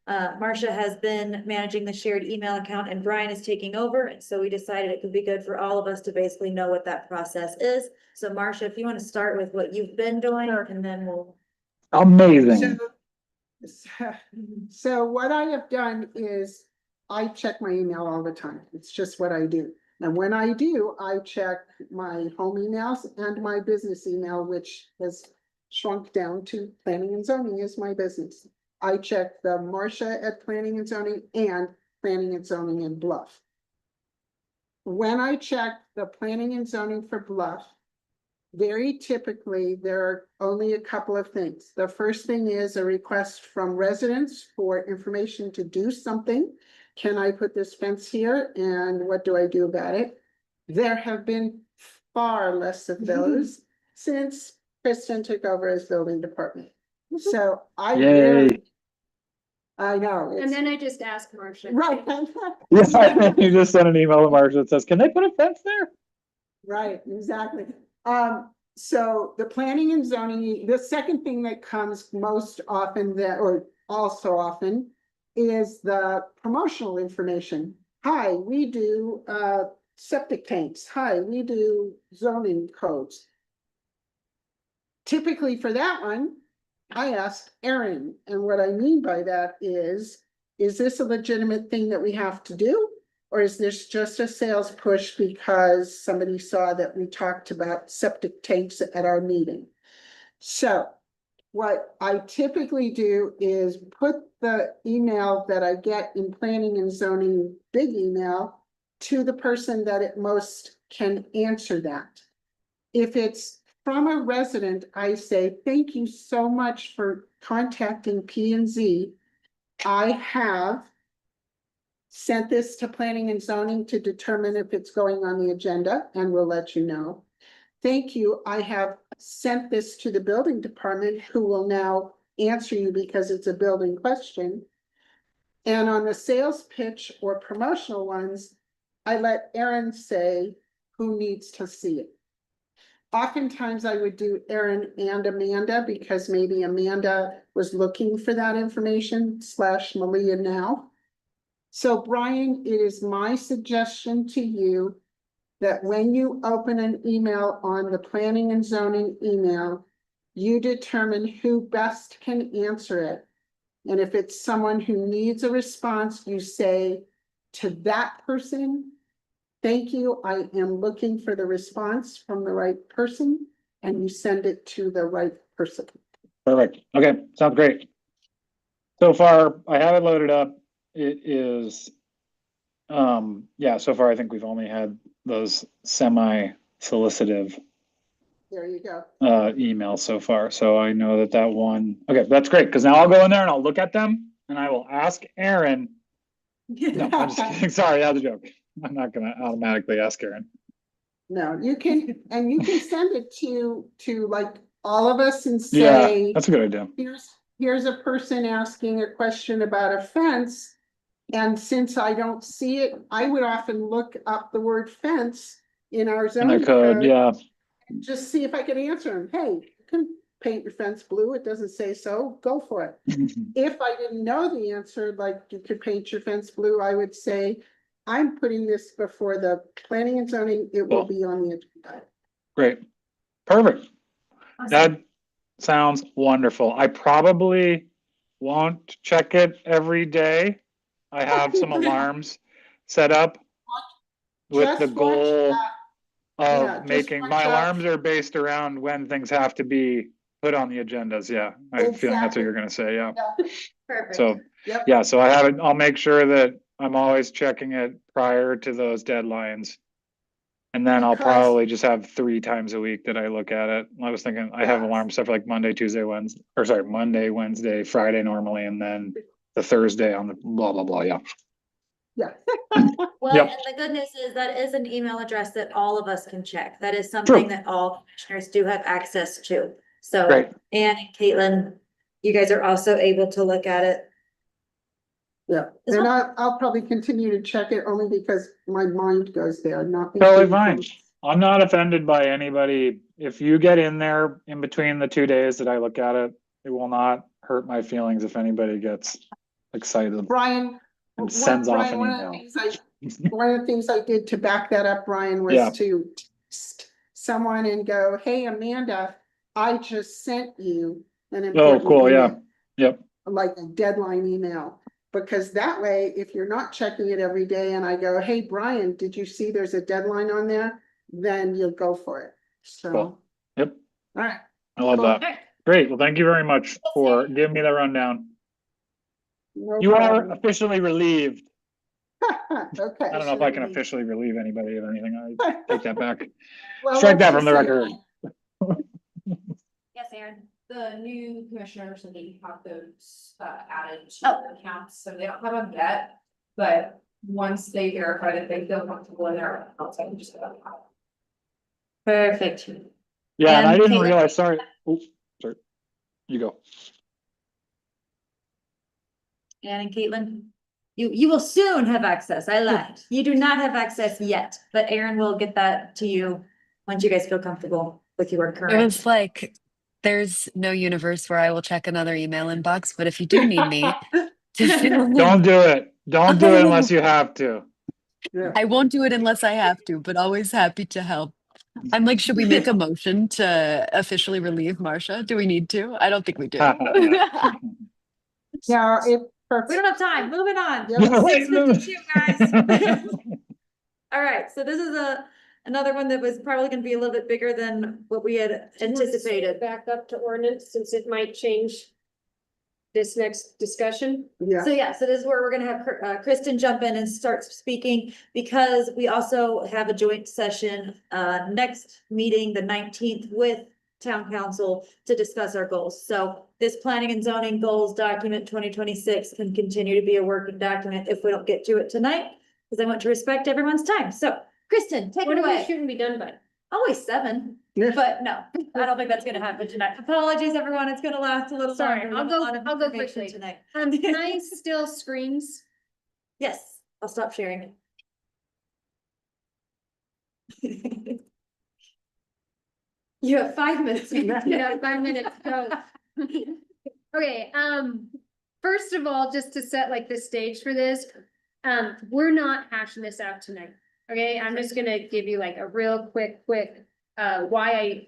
Marcia has been managing the shared email account and Brian is taking over. And so we decided it could be good for all of us to basically know what that process is. So Marcia, if you want to start with what you've been doing, and then we'll. Amazing. So what I have done is I check my email all the time. It's just what I do. And when I do, I check my home emails and my business email, which has shrunk down to planning and zoning is my business. I check the Marcia at planning and zoning and planning and zoning in Bluff. When I check the planning and zoning for Bluff, very typically, there are only a couple of things. The first thing is a request from residents for information to do something. Can I put this fence here? And what do I do about it? There have been far less of those since Kristen took over as building department. So I Yay. really, I know. And it's- then I just asked Marcia. Right. Yeah, you just sent an email to Marcia that says, can they put a fence there? Right, exactly. So the planning and zoning, the second thing that comes most often that, or also often, is the promotional information. Hi, we do septic tanks. Hi, we do zoning codes. Typically for that one, I ask Erin, and what I mean by that is this a legitimate thing that we have to do? Or is this just a sales push because somebody saw that we talked about septic tanks at our meeting? So what I typically do is put the email that I get in planning and zoning, big email, to the person that at most can answer that. If it's from a resident, I say, thank you so much for contacting P&Z. I have sent this to planning and zoning to determine if it's going on the agenda, and we'll let you know. Thank you. I have sent this to the building department, who will now answer you because it's a building question. And on the sales pitch or promotional ones, I let Erin say who needs to see it. Oftentimes I would do Erin and Amanda because maybe Amanda was looking for that information / Malia now. So Brian, it is my suggestion to you that when you open an email on the planning and zoning email, you determine who best can answer it. And if it's someone who needs a response, you say to that person, thank you, I am looking for the response from the right person, and you send it to the right person. Perfect. Okay, sounds great. So far, I have it loaded up. It is, yeah, so far I think we've only had those semi-solicitive There you go. emails so far. So I know that that one, okay, that's great. Cause now I'll go in there and I'll look at them and I will ask Erin. No, I'm just kidding. Sorry, that was a joke. I'm not gonna automatically ask Erin. No, you can, and you can send it to like all of us and Yeah, say, that's a good idea. here's a person asking a question about a fence. And since I don't see it, I would often look up the word fence in our In the zoning code, code. yeah. Just see if I can answer them. Hey, you can paint your fence blue. It doesn't say so. Go for it. If I didn't know the answer, like you could paint your fence blue, I would say, I'm putting this before the planning and zoning. It will Cool. be on the agenda. Great. Perfect. Awesome. That sounds wonderful. I probably won't check it every day. I have some alarms set up with the Just watch goal that. Yeah, of just making, watch my out. alarms are based around when things have to be put on the agendas. Yeah, I have a feeling that's what Exactly. you're gonna say, yeah. Perfect. So, Yep. yeah, so I have it, I'll make sure that I'm always checking it prior to those deadlines. And then I'll Because- probably just have 3 times a week that I look at it. I was thinking, I have Yes. alarm stuff like Monday, Tuesday, Wednesday, or sorry, Monday, Wednesday, Friday normally, and then the Thursday on the blah, blah, blah, yeah. Yeah. Well, Yep. and the good news is that is an email address that all of us can check. That is something that all commissioners do have access to. So, Great. Ann and Caitlin, you guys are also able to look at it. Yeah, As and well. I'll probably continue to check it only because my mind goes there, not. Totally thinking fine. from- I'm not offended by anybody. If you get in there in between the 2 days that I look at it, it will not hurt my feelings if anybody gets excited Brian. and sends off an Brian, email. one of the things I did to back that up, Brian, Yeah. was to text someone and go, hey, Amanda, I just sent you an Oh, important cool, yeah, email," yep, like a deadline email. Because that way, if you're not checking it every day and I go, hey, Brian, did you see there's a deadline on there? Then you'll go for it. So, all cool, yep, right. I love Cool. that. Great, well, thank you very much for giving me the rundown. No You are problem. officially relieved. Okay. I don't know if I can officially relieve anybody of anything. I take that back. Well, Strike that let's from the just say record. Yes, Aaron. The new commissioners and the have those added to Oh. the accounts, so they don't have them yet. But once they verify that they feel comfortable in their accounts, I can just. Perfect. Yeah, and I And didn't Caitlin- realize, sorry. Oops, sorry. You go. Ann and Caitlin, you will soon have access. I lied. You do not have access yet, but Aaron will get that to you once you guys feel comfortable with your It current. was like, there's no universe where I will check another email inbox, but if you do need me to fill in, Don't do it. Don't do it unless you have to. Yeah. I won't do it unless I have to, but always happy to help. I'm like, should we make a motion to officially relieve Marcia? Do we need to? I don't think we do. Yeah, it. We don't have time. Moving on. Yep. 6:52, guys. All right, so this is another one that was probably gonna be a little bit bigger than what we had anticipated. Back up to ordinance, since it might change this next discussion. Yeah, So yeah, so this is where we're gonna have Kristen jump in and start speaking, because we also have a joint session next meeting, the 19th, with town council to discuss our goals. So this planning and zoning goals document 2026 can continue to be a working document if we don't get to it tonight, because I want to respect everyone's time. So Kristen, take What it if we away. shouldn't be done by? Always 7, Yeah. but no, I don't think that's gonna happen tonight. Apologies, everyone. It's gonna last a little Sorry, longer. We I'll have a go- lot of I'll go information quickly. Tonight. Can I still screens? Yes, I'll stop sharing it. You have 5 minutes. Yeah, 5 minutes, go. Okay, first of all, just to set like the stage for this, we're not hashing this out tonight. Okay, I'm just gonna give you like a real quick, what I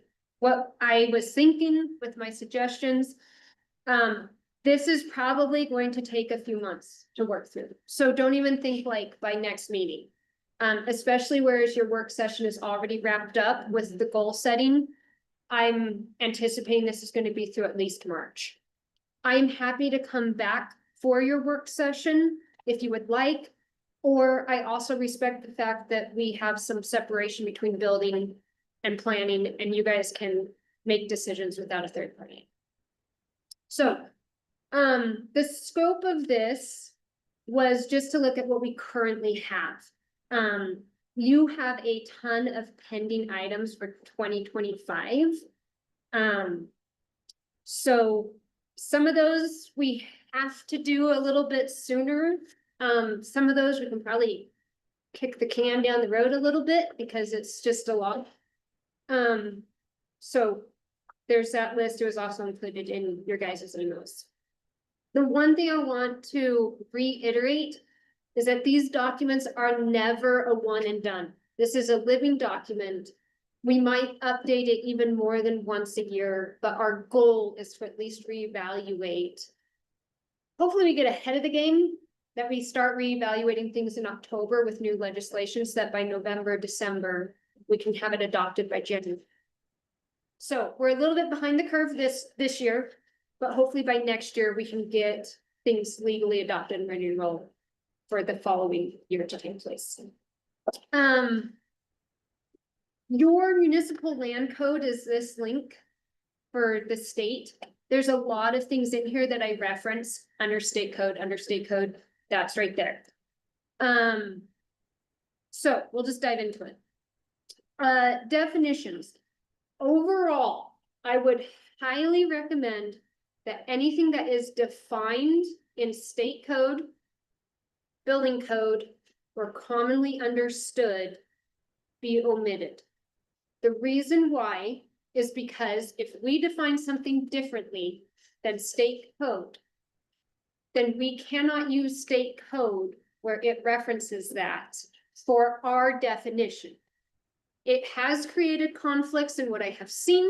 was thinking with my suggestions. This is probably going to take a few months to work through, so don't even think like by next meeting. Especially whereas your work session is already wrapped up with the goal setting. I'm anticipating this is gonna be through at least March. I'm happy to come back for your work session if you would like. Or I also respect the fact that we have some separation between building and planning, and you guys can make decisions without a third party. So, the scope of this was just to look at what we currently have. You have a ton of pending items for 2025. So some of those we have to do a little bit sooner. Some of those we can probably kick the can down the road a little bit because it's just a lot. So there's that list. It was also included in your guys' emails. The one thing I want to reiterate is that these documents are never a one and done. This is a living document. We might update it even more than once a year, but our goal is to at least reevaluate. Hopefully we get ahead of the game, that we start reevaluating things in October with new legislation, so that by November, December, we can have it adopted by January. So we're a little bit behind the curve this year, but hopefully by next year, we can get things legally adopted and ready to roll for the following year to take place. Your municipal land code is this link for the state. There's a lot of things in here that I reference under state code, that's right there. So we'll just dive into it. Definitions. Overall, I would highly recommend that anything that is defined in state code, building code, or commonly understood be omitted. The reason why is because if we define something differently than state code, then we cannot use state code where it references that for our definition. It has created conflicts in what I have seen.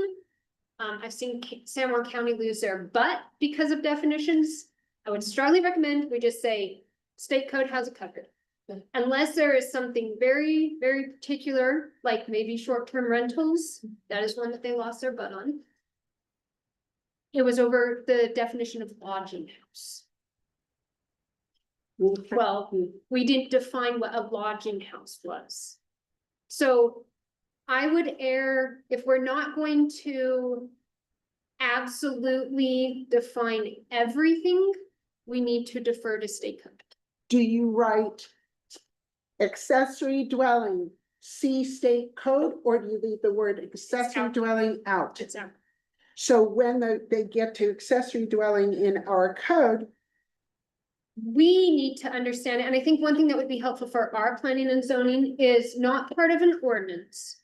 I've seen San Juan County lose their butt because of definitions. I would strongly recommend we just say state code has it covered. Unless there is something very, very particular, like maybe short-term rentals, that is one that they lost their butt on. It was over the definition of lodging house. Well, we didn't define what a lodging house was. So I would err, if we're not going to absolutely define everything, we need to defer to state code. Do you write accessory dwelling, see state code, or do you leave the word accessory out. dwelling out? It's out. So when they get to accessory dwelling in our code, We need to understand, and I think one thing that would be helpful for our planning and zoning is not part of an ordinance,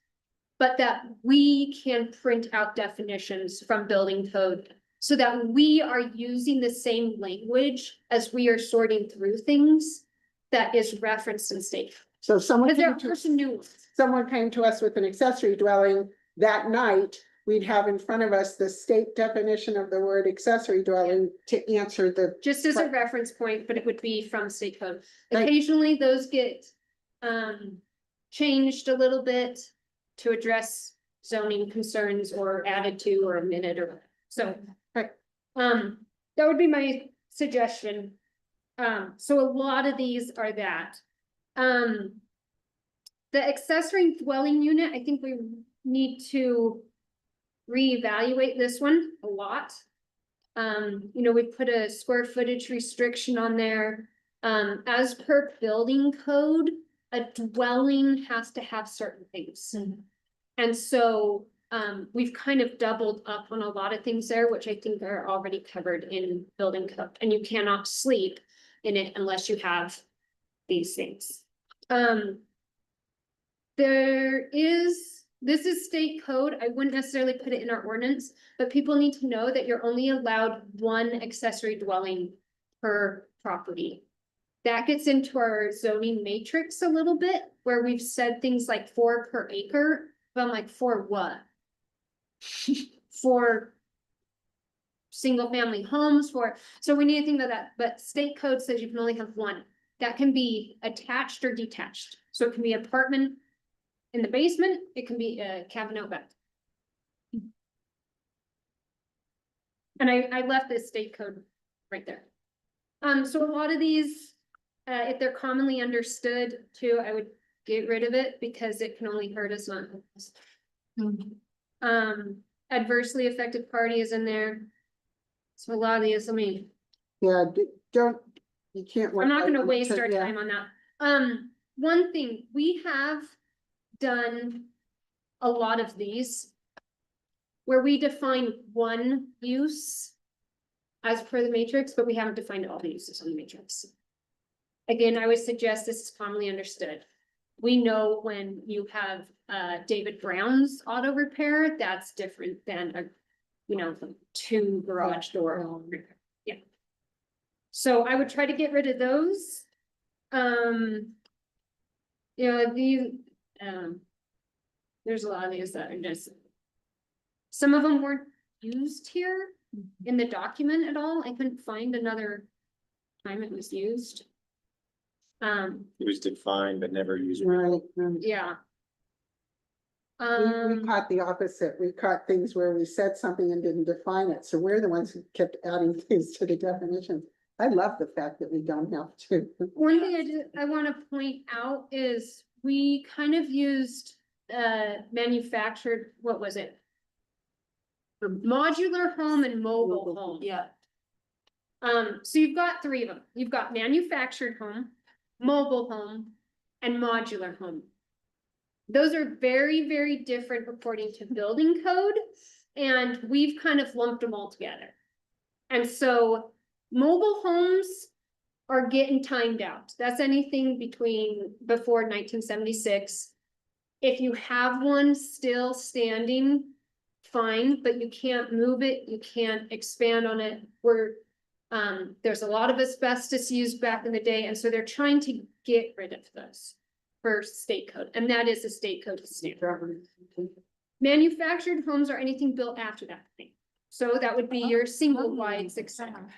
but that we can print out definitions from building code so that we are using the same language as we are sorting through things that is referenced in state. so someone Because there came are to, some new ones. someone came to us with an accessory dwelling that night, we'd have in front of us the state definition of the word accessory dwelling to answer the, Just as a Right. reference point, but it would be from state code. Right. Occasionally, those get changed a little bit to address zoning concerns or added to or omitted or so. Right. That would be my suggestion. So a lot of these are that. The accessory dwelling unit, I think we need to reevaluate this one a lot. You know, we put a square footage restriction on there. As per building code, a dwelling has to have certain things. And so, we've kind of doubled up on a lot of things there, which I think are already covered in building code, and you cannot sleep in it unless you have these things. This is state code. I wouldn't necessarily put it in our ordinance, but people need to know that you're only allowed one accessory dwelling per property. That gets into our zoning matrix a little bit, where we've said things like 4 per acre, but I'm like, for what? For single family homes, so we need to think about that, but state code says you can only have one. That can be attached or detached, so it can be apartment in the basement, it can be a cabin out back. And I left this state code right there. So a lot of these, if they're commonly understood too, I would get rid of it because it can only hurt us, not help us. Adversely affected party is in there. So a lot of these, I mean, Yeah, you can't. I'm not gonna waste our Yeah. time on that. One thing, we have done a lot of these where we define one use as per the matrix, but we haven't defined all the uses on the matrix. Again, I would suggest this is commonly understood. We know when you have David Brown's auto repair, that's different than a, you know, 2 garage door repair. Yeah. So I would try to get rid of those. You know, there's a lot of these that are just, some of them weren't used here in the document at all. I couldn't find another time it was used. It was defined but never used. Right. Yeah. We caught the opposite. We caught things where we said something and didn't define it. So we're the ones who kept adding things to the definitions. I love the fact that we don't have to. One thing I want to point out is we kind of used manufactured, what was it? Modular home and mobile home. Yeah. So you've got 3 of them. You've got manufactured home, mobile home, and modular home. Those are very, very different according to building code, and we've kind of lumped them all together. And so mobile homes are getting timed out. That's anything before 1976. If you have one still standing, fine, but you can't move it, you can't expand on it. There's a lot of asbestos used back in the day, and so they're trying to get rid of those for state code, and that is a state code standard. Manufactured homes are anything built after that thing. So that would be your single wides, etc.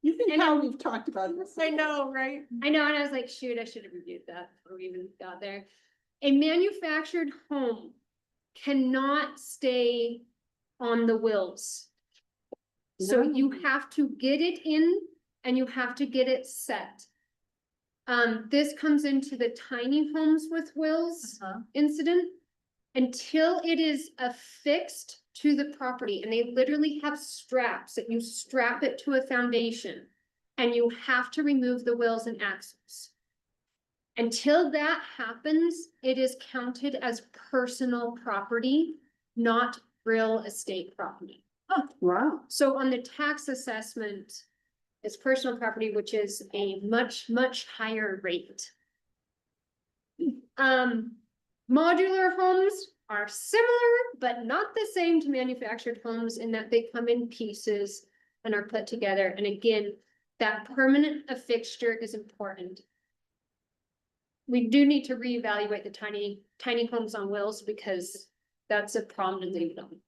You think And how I'm- we've talked about this? I know, right? I know, and I was like, shoot, I should have reviewed that before we even got there. A manufactured home cannot stay on the wheels. So you have to get it in and you have to get it set. This comes into the tiny homes with wheels incident. Until it is affixed to the property, and they literally have straps that you strap it to a foundation, and you have to remove the wheels and axles. Until that happens, it is counted as personal property, not real estate property. Wow. So on the tax assessment, it's personal property, which is a much, much higher rate. Modular homes are similar, but not the same to manufactured homes in that they come in pieces and are put together. And again, that permanent fixture is important. We do need to reevaluate the tiny homes on wheels because that's a problem to leave it on.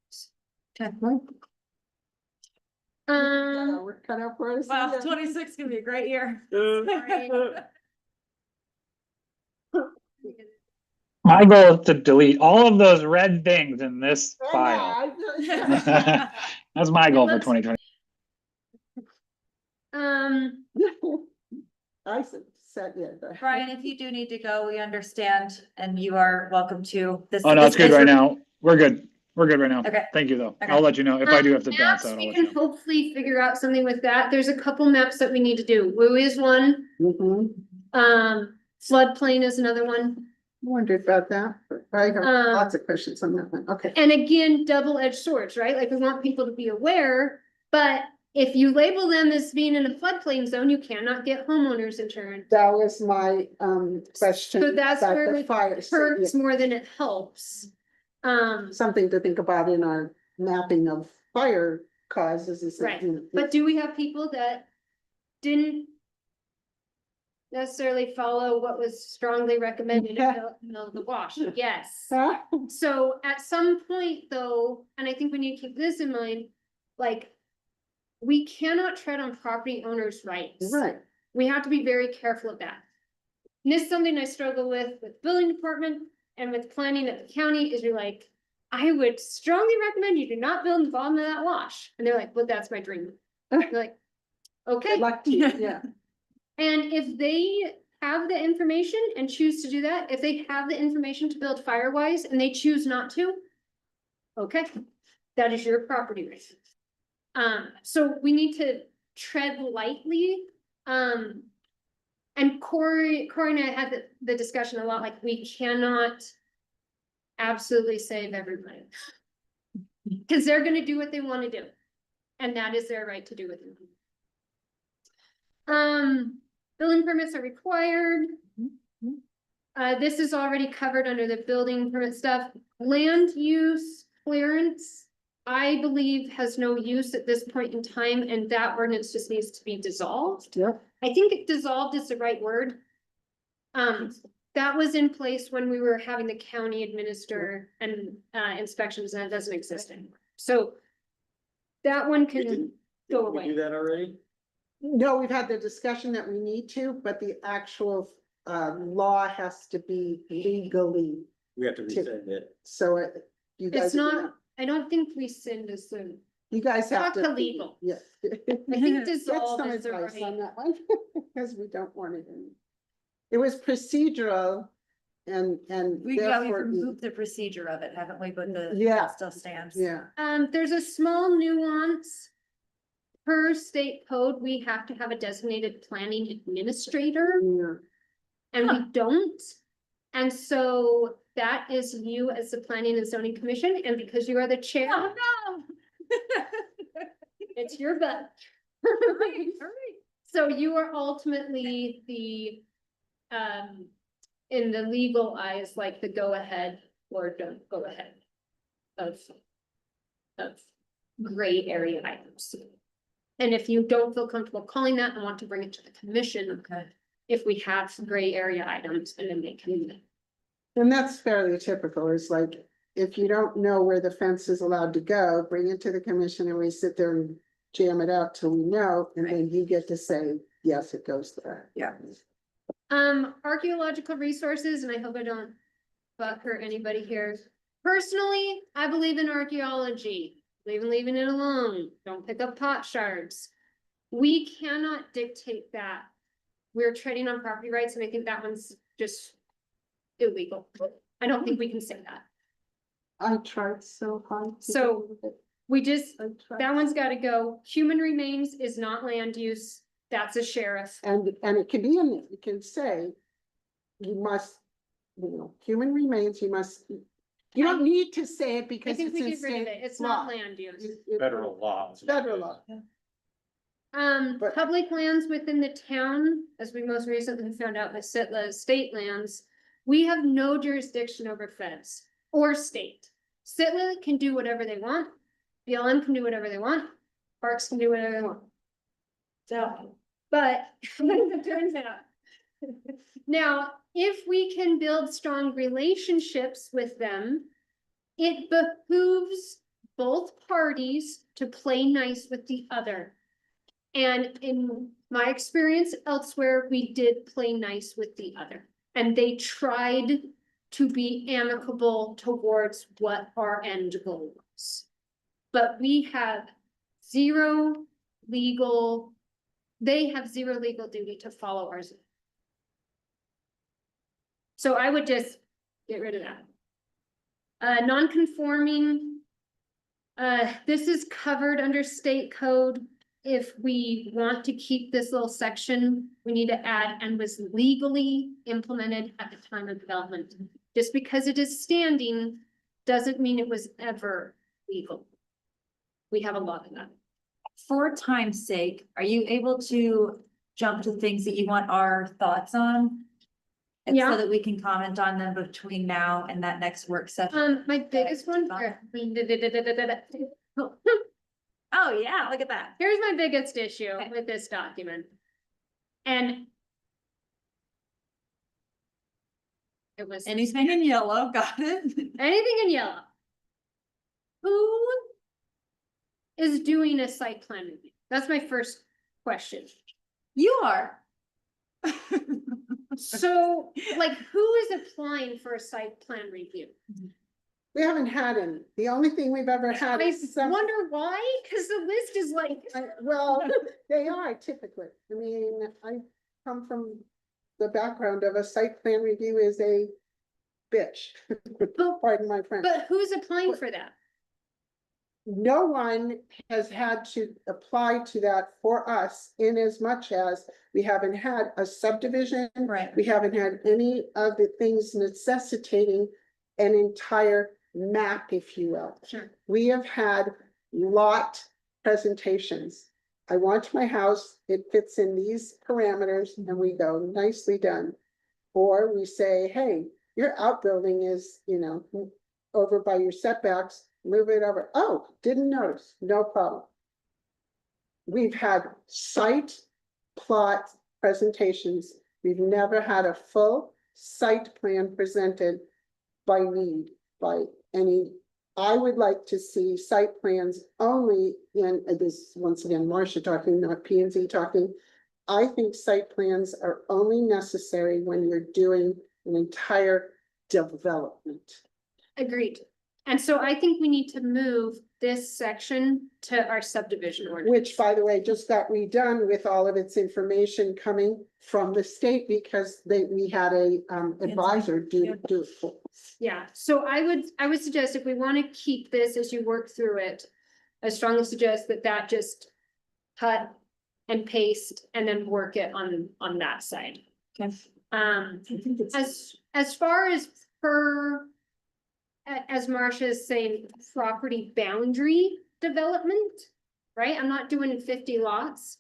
We're cut out for us. Wow, 26 gonna be a great year. My goal is to delete all of those red things in this file. That's my goal for Let's- 2020. I said, yeah. Brian, if you do need to go, we understand, and you are welcome to this. Oh, no, this it's good is right re- now. We're good. We're good right now. Okay. Thank you, though. Okay. I'll let you know if I do have to bounce Maps, out. I'll we let you can know. hopefully figure out something with that. There's a couple maps that we need to do. Woo is one, Mhm. floodplain is another one. Wondered about that, but I have Um, lots of questions on that one. Okay. And again, double-edged swords, right? Like we want people to be aware, but if you label them as being in a floodplain zone, you cannot get homeowners insurance. That was my question. So that's about where the it fire. So, hurts yeah, more than it helps. something to think about in our mapping of fire causes is. Right. But do we have people that didn't necessarily follow what was strongly recommended in the wash? Yes. So at some point though, and I think we need to keep this in mind, like, we cannot tread on property owners' rights. Right. We have to be very careful of that. And this is something I struggle with building department and with planning at the county is you're like, I would strongly recommend you do not build in the bottom of that wash. And they're like, well, that's my dream. You're like, okay. Good luck to you, yeah. And if they have the information and choose to do that, if they have the information to build firewise and they choose not to, okay, that is your property risk. So we need to tread lightly. And Corey and I had the discussion a lot, like we cannot absolutely save everybody. Cause they're gonna do what they wanna do. And that is their right to do what they want. Building permits are required. This is already covered under the building permit stuff. Land use clearance, I believe has no use at this point in time, and that ordinance just needs to be dissolved. Yep. I think dissolved is the right word. That was in place when we were having the county administer and inspections, and that doesn't exist anymore. So that one can go We do away. that already? No, we've had the discussion that we need to, but the actual law has to be legally, We have to resend it. so you guys. It's not, I don't think we send as soon. You guys have Talk to. to legal. Yeah. I think Get dissolve some is the advice on right. that one, because we don't want it in. It was procedural and We've therefore, removed the procedure of it, haven't we, but the Yeah. law still stands. yeah, There's a small nuance. Per state code, we have to have a designated planning administrator, yeah. and we don't. And so that is you as the planning and zoning commission, and because you are the chair, Oh, no. it's your butt. All right. So you are ultimately the, in the legal eyes, like the go ahead or don't go ahead of gray area items. And if you don't feel comfortable calling that and want to bring it to the commission, Okay. if we have some gray area items, and then they can. And that's fairly typical. It's like, if you don't know where the fence is allowed to go, bring it to the commission and we sit there and jam it out till we know, and then you get to say, yes, it goes there. Yeah. Archaeological resources, and I hope I don't butt hurt anybody here. Personally, I believe in archaeology. Believe in leaving it alone. Don't pick up pot shards. We cannot dictate that. We're treading on property rights, and I think that one's just illegal. I don't think we can say that. I tried so hard. to So, do it. We just, I tried. that one's gotta go. Human remains is not land use. That's a sheriff. And it can be in there, you can say, you must, human remains, you must, you don't need to say it I because think it's we in get rid of state it. It's law. not land use. Federal law. Federal law. But- Public lands within the town, as we most recently found out by state lands, we have no jurisdiction over feds or state. Sitla can do whatever they want. BLM can do whatever they want. Parks can do whatever they want. So, but it turns out. Now, if we can build strong relationships with them, it behooves both parties to play nice with the other. And in my experience elsewhere, we did play nice with the other. And they tried to be amicable towards what our end goal was. But we have zero legal they have zero legal duty to follow ours. So I would just get rid of that. Non-conforming. This is covered under state code. If we want to keep this little section, we need to add and was legally implemented at the time of development. Just because it is standing doesn't mean it was ever legal. We have a lot of that. For time's sake, are you able to jump to things that you want our thoughts on? And Yeah. so that we can comment on them between now and that next work session? My biggest one. Oh, yeah, look at that. Here's my biggest issue Okay. with this document. And it was Anything in yellow, got it? anything in yellow. Who is doing a site plan review? That's my first question. You are. So, like, who is applying for a site plan review? We haven't had any. The only thing we've ever had I is some, wonder why, cause the list is like, well, they are typically. I mean, I come from the background of a site plan review is a bitch. Pardon my French. but who's applying for that? No one has had to apply to that for us in as much as we haven't had a subdivision. Right. We haven't had any of the things necessitating an entire map, if you will. Sure. We have had lot presentations. I want my house, it fits in these parameters, and we go, nicely done. Or we say, hey, your outbuilding is, over by your setbacks, move it over. Oh, didn't notice, no problem. We've had site plot presentations. We've never had a full site plan presented by need, by any. I would like to see site plans only in this, once again, Marcia talking, not P and Z talking. I think site plans are only necessary when you're doing an entire development. Agreed. And so I think we need to move this section to our subdivision ordinance. Which, by the way, just got redone with all of its information coming from the state because we had a advisor do it for us. Yeah, so I would suggest if we want to keep this as you work through it, I strongly suggest that just cut and paste and then work it on that side. Okay. I think as far as as Marcia is saying, property boundary development, right? I'm not doing 50 lots.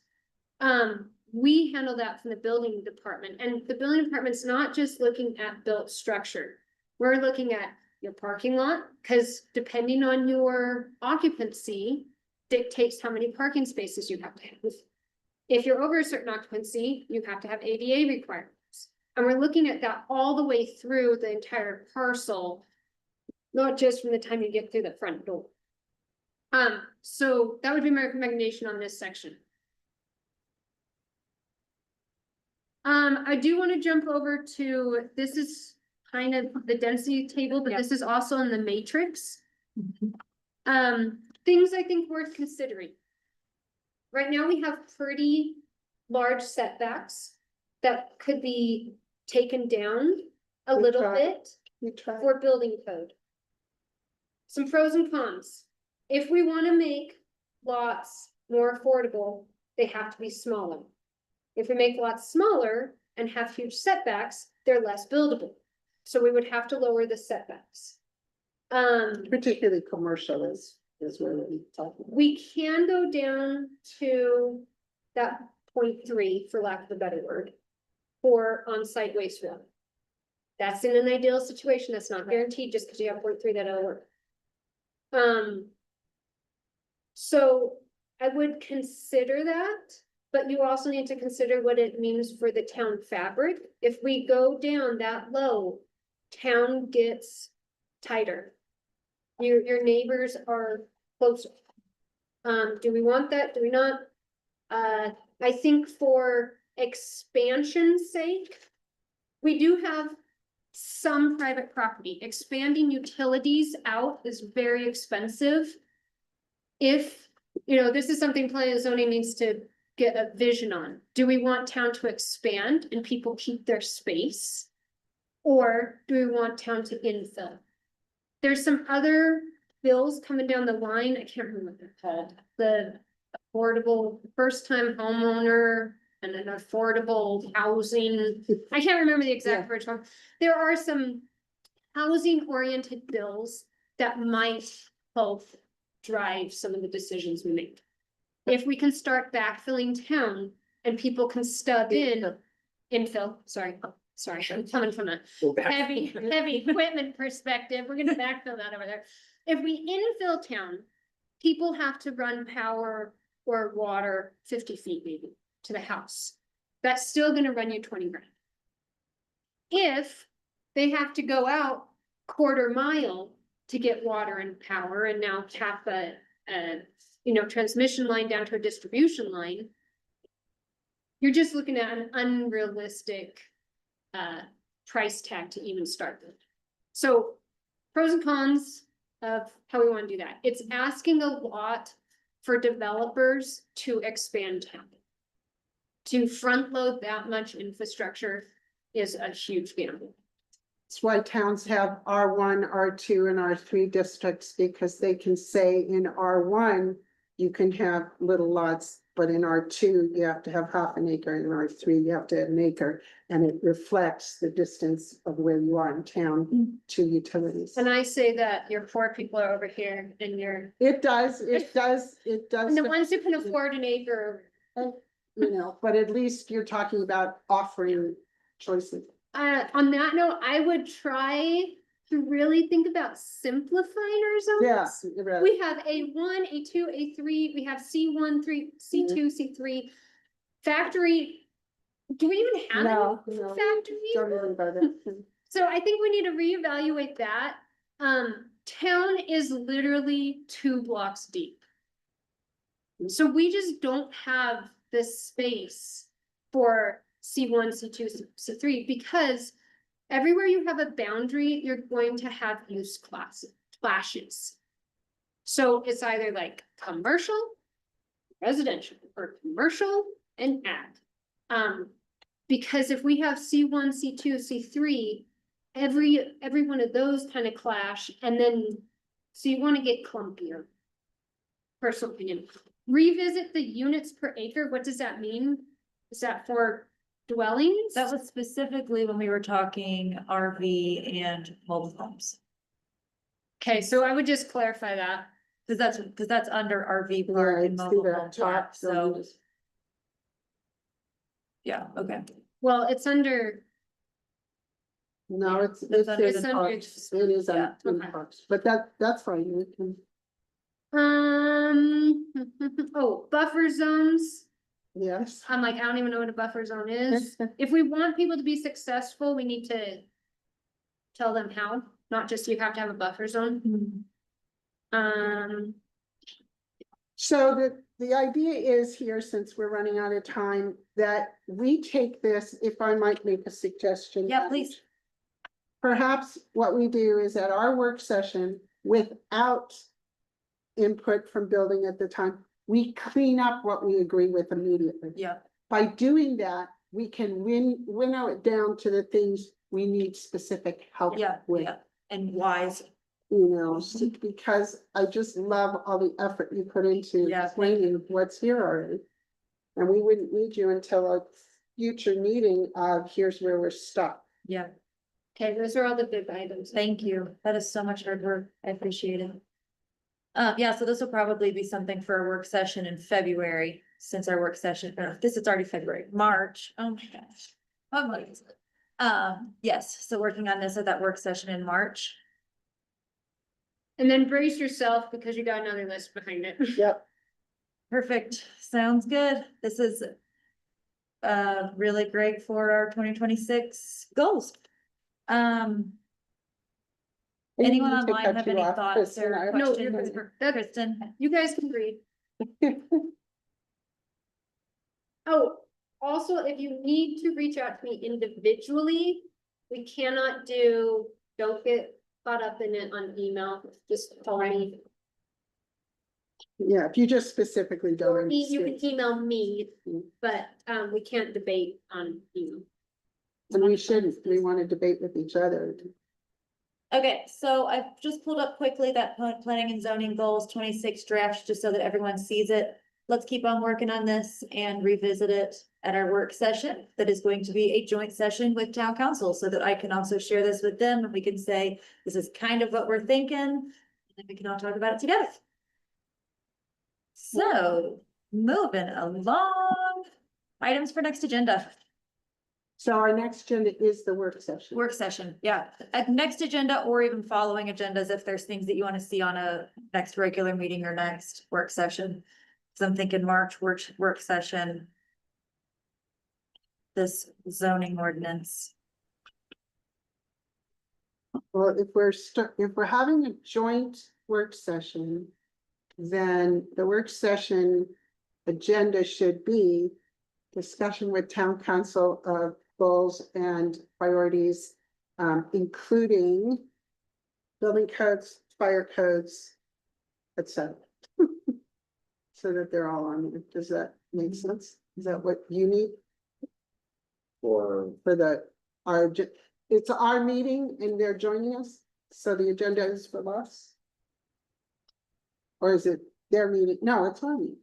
We handle that from the building department, and the building department's not just looking at built structure. We're looking at your parking lot, because depending on your occupancy dictates how many parking spaces you have to have. If you're over a certain occupancy, you have to have ADA requirements. And we're looking at that all the way through the entire parcel, not just from the time you get through the front door. So that would be my recommendation on this section. I do want to jump over to, this is kind of the density table, but this is also in the matrix. Things I think worth considering. Right now, we have pretty large setbacks that could be taken down a We little tried. bit We tried. for building code. Some pros and cons. If we want to make lots more affordable, they have to be smaller. If we make lots smaller and have huge setbacks, they're less buildable. So we would have to lower the setbacks. Particularly commercial is where we talk about. We can go down to that 0.3, for lack of a better word, for on-site waste flow. That's in an ideal situation. That's not guaranteed just because you have 0.3 that'll work. So I would consider that, but you also need to consider what it means for the town fabric. If we go down that low, town gets tighter. Your neighbors are closer. Do we want that? Do we not? I think for expansion's sake, we do have some private property. Expanding utilities out is very expensive. If, this is something planning and zoning needs to get a vision on. Do we want town to expand and people keep their space? Or do we want town to infill? There's some other bills coming down the line, I can't remember what they're called, the affordable first-time homeowner and an affordable housing. I can't remember the exact version. one. There are some housing-oriented bills that might help drive some of the decisions we make. If we can start backfilling town and people can stub in, infill, sorry, I'm coming from a Go back. heavy equipment perspective, we're gonna backfill that over there. If we infill town, people have to run power or water 50 feet maybe to the house. That's still gonna run you 20 grand. If they have to go out quarter mile to get water and power and now tap a transmission line down to a distribution line, you're just looking at an unrealistic price tag to even start with. So pros and cons of how we want to do that. It's asking a lot for developers to expand town. To front load that much infrastructure is a huge gamble. That's why towns have R1, R2, and R3 districts, because they can say in R1, you can have little lots, but in R2, you have to have half an acre, and in R3, you have to have an acre. And it reflects the distance of where you are in town to utilities. And I say that your poor people are over here and you're, It does. and the ones who can afford an acre. You know, but at least you're talking about offering choices. On that note, I would try to really think about simplifying our zones. Yeah. you're right. We have A1, A2, A3, we have C1, C2, C3. Factory, do we even have No, any no, factory? Don't worry about it. So I think we need to reevaluate that. Town is literally 2 blocks deep. So we just don't have the space for C1, C2, C3, because everywhere you have a boundary, you're going to have use clashes. So it's either like commercial, residential, or commercial and ag. Because if we have C1, C2, C3, every one of those kind of clash, and then, so you want to get clumpier. Personal opinion. Revisit the units per acre. What does that mean? Is that for dwellings? That was specifically when we were talking RV and mobile homes. Okay, so I would just clarify that. Cause that's under RV park and Yeah, mobile see home that park, top, so, yeah, okay. Well, it's under, No, it's That's under in the parks. It is Yeah, in okay. parks, but that's fine. We can. oh, buffer zones. Yes. I'm like, I don't even know what a buffer zone is. If we want people to be successful, we need to tell them how, not just you have to have a buffer zone. So the idea is here, since we're running out of time, that we take this, if I might make a suggestion. Yeah, please. Perhaps what we do is at our work session, without input from building at the time, we clean up what we agree with immediately. Yeah, By doing that, we can winnow it down to the things we need specific help yeah, with. yeah, and wise, You know, because I just love all the effort you put into Yeah. explaining what's here already. And we wouldn't need you until a future meeting of here's where we're stuck. yeah, Okay, those are all the big items. thank you, that is so much hard work, I appreciate it. Yeah, so this will probably be something for a work session in February, since our work session, this is already February, March, oh my gosh. Oh my goodness. Yes, so working on this at that work session in March. And then brace yourself because you got another list behind it. Yep. Perfect, sounds good. This is really great for our 2026 goals. Anyone I didn't mean to online cut have you any off, thoughts Kristen. or No, questions you're for good. Kristen? You guys can read. Oh, also, if you need to reach out to me individually, we cannot don't get caught up in it on email, just call me. Yeah, if you just specifically don't Or you can understand. email me, Mm. but we can't debate on email. And we shouldn't, we want to debate with each other. Okay, so I've just pulled up quickly that planning and zoning goals 26 draft, just so that everyone sees it. Let's keep on working on this and revisit it at our work session. That is going to be a joint session with town council, so that I can also share this with them, and we can say, this is kind of what we're thinking. And then we can all talk about it together. So, moving along, items for next agenda. So our next agenda is the work session. Work session, yeah, at next agenda or even following agendas, if there's things that you want to see on a next regular meeting or next work session. So I'm thinking March work session. This zoning ordinance. Well, if we're having a joint work session, then the work session agenda should be discussion with town council of goals and priorities, including building codes, fire codes, etc. So that they're all on there. Does that make sense? Is that what you need For, for it's our meeting and they're joining us? So the agenda is for us? Or is it their meeting? No, it's our meeting.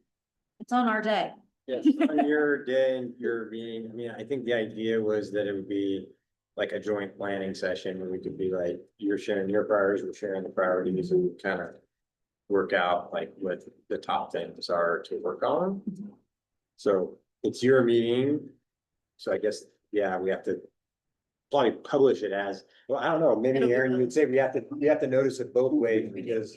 It's on our day. yes, on your day and your meeting, I mean, I think the idea was that it would be like a joint planning session where we could be like, you're sharing your priorities, we're sharing the priorities, and kind of work out like what the top things are to work on. So it's your meeting. So I guess, yeah, we have to probably publish it as, well, I don't know, maybe Aaron, you would say you have to notice it both ways because.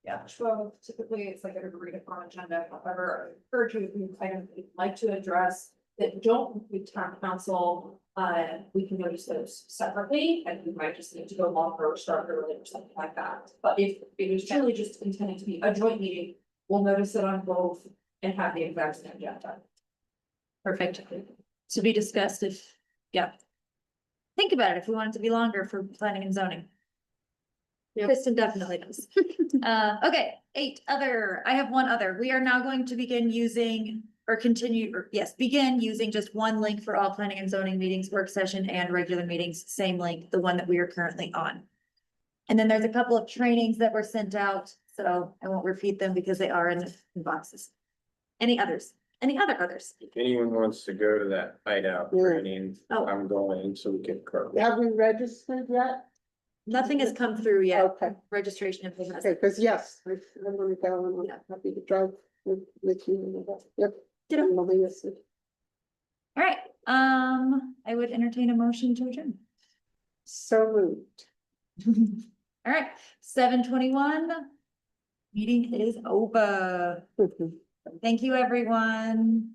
Yeah, so typically it's like a agreed upon agenda, however, I urge you, if you kind of like to address that don't include town council, we can notice those separately, and we might just need to go longer or start early or something like that. But if it is truly just intended to be a joint meeting, we'll notice it on both and have the exact same agenda. Perfect. To be discussed if, yeah. Think about it, if we want it to be longer for planning and zoning. Yep. Kristen definitely does. Okay, 8 other, I have one other. We are now going to begin using or continue, or yes, begin using just one link for all planning and zoning meetings, work session and regular meetings, same link, the one that we are currently on. And then there's a couple of trainings that were sent out, so I won't repeat them because they are in the boxes. Any others? Any others? If anyone wants to go to that hideout Yeah. training, Oh. I'm going, so we can. Have we registered yet? Nothing has come through yet. Okay. Registration and business. Okay, because yes, I'm gonna go and Yeah. I'm happy to drive with you. Yep. Ditto. Melissa. All right, I would entertain a motion to adjourn. So moved. All right, 7:21. Meeting is over. Thank you, everyone.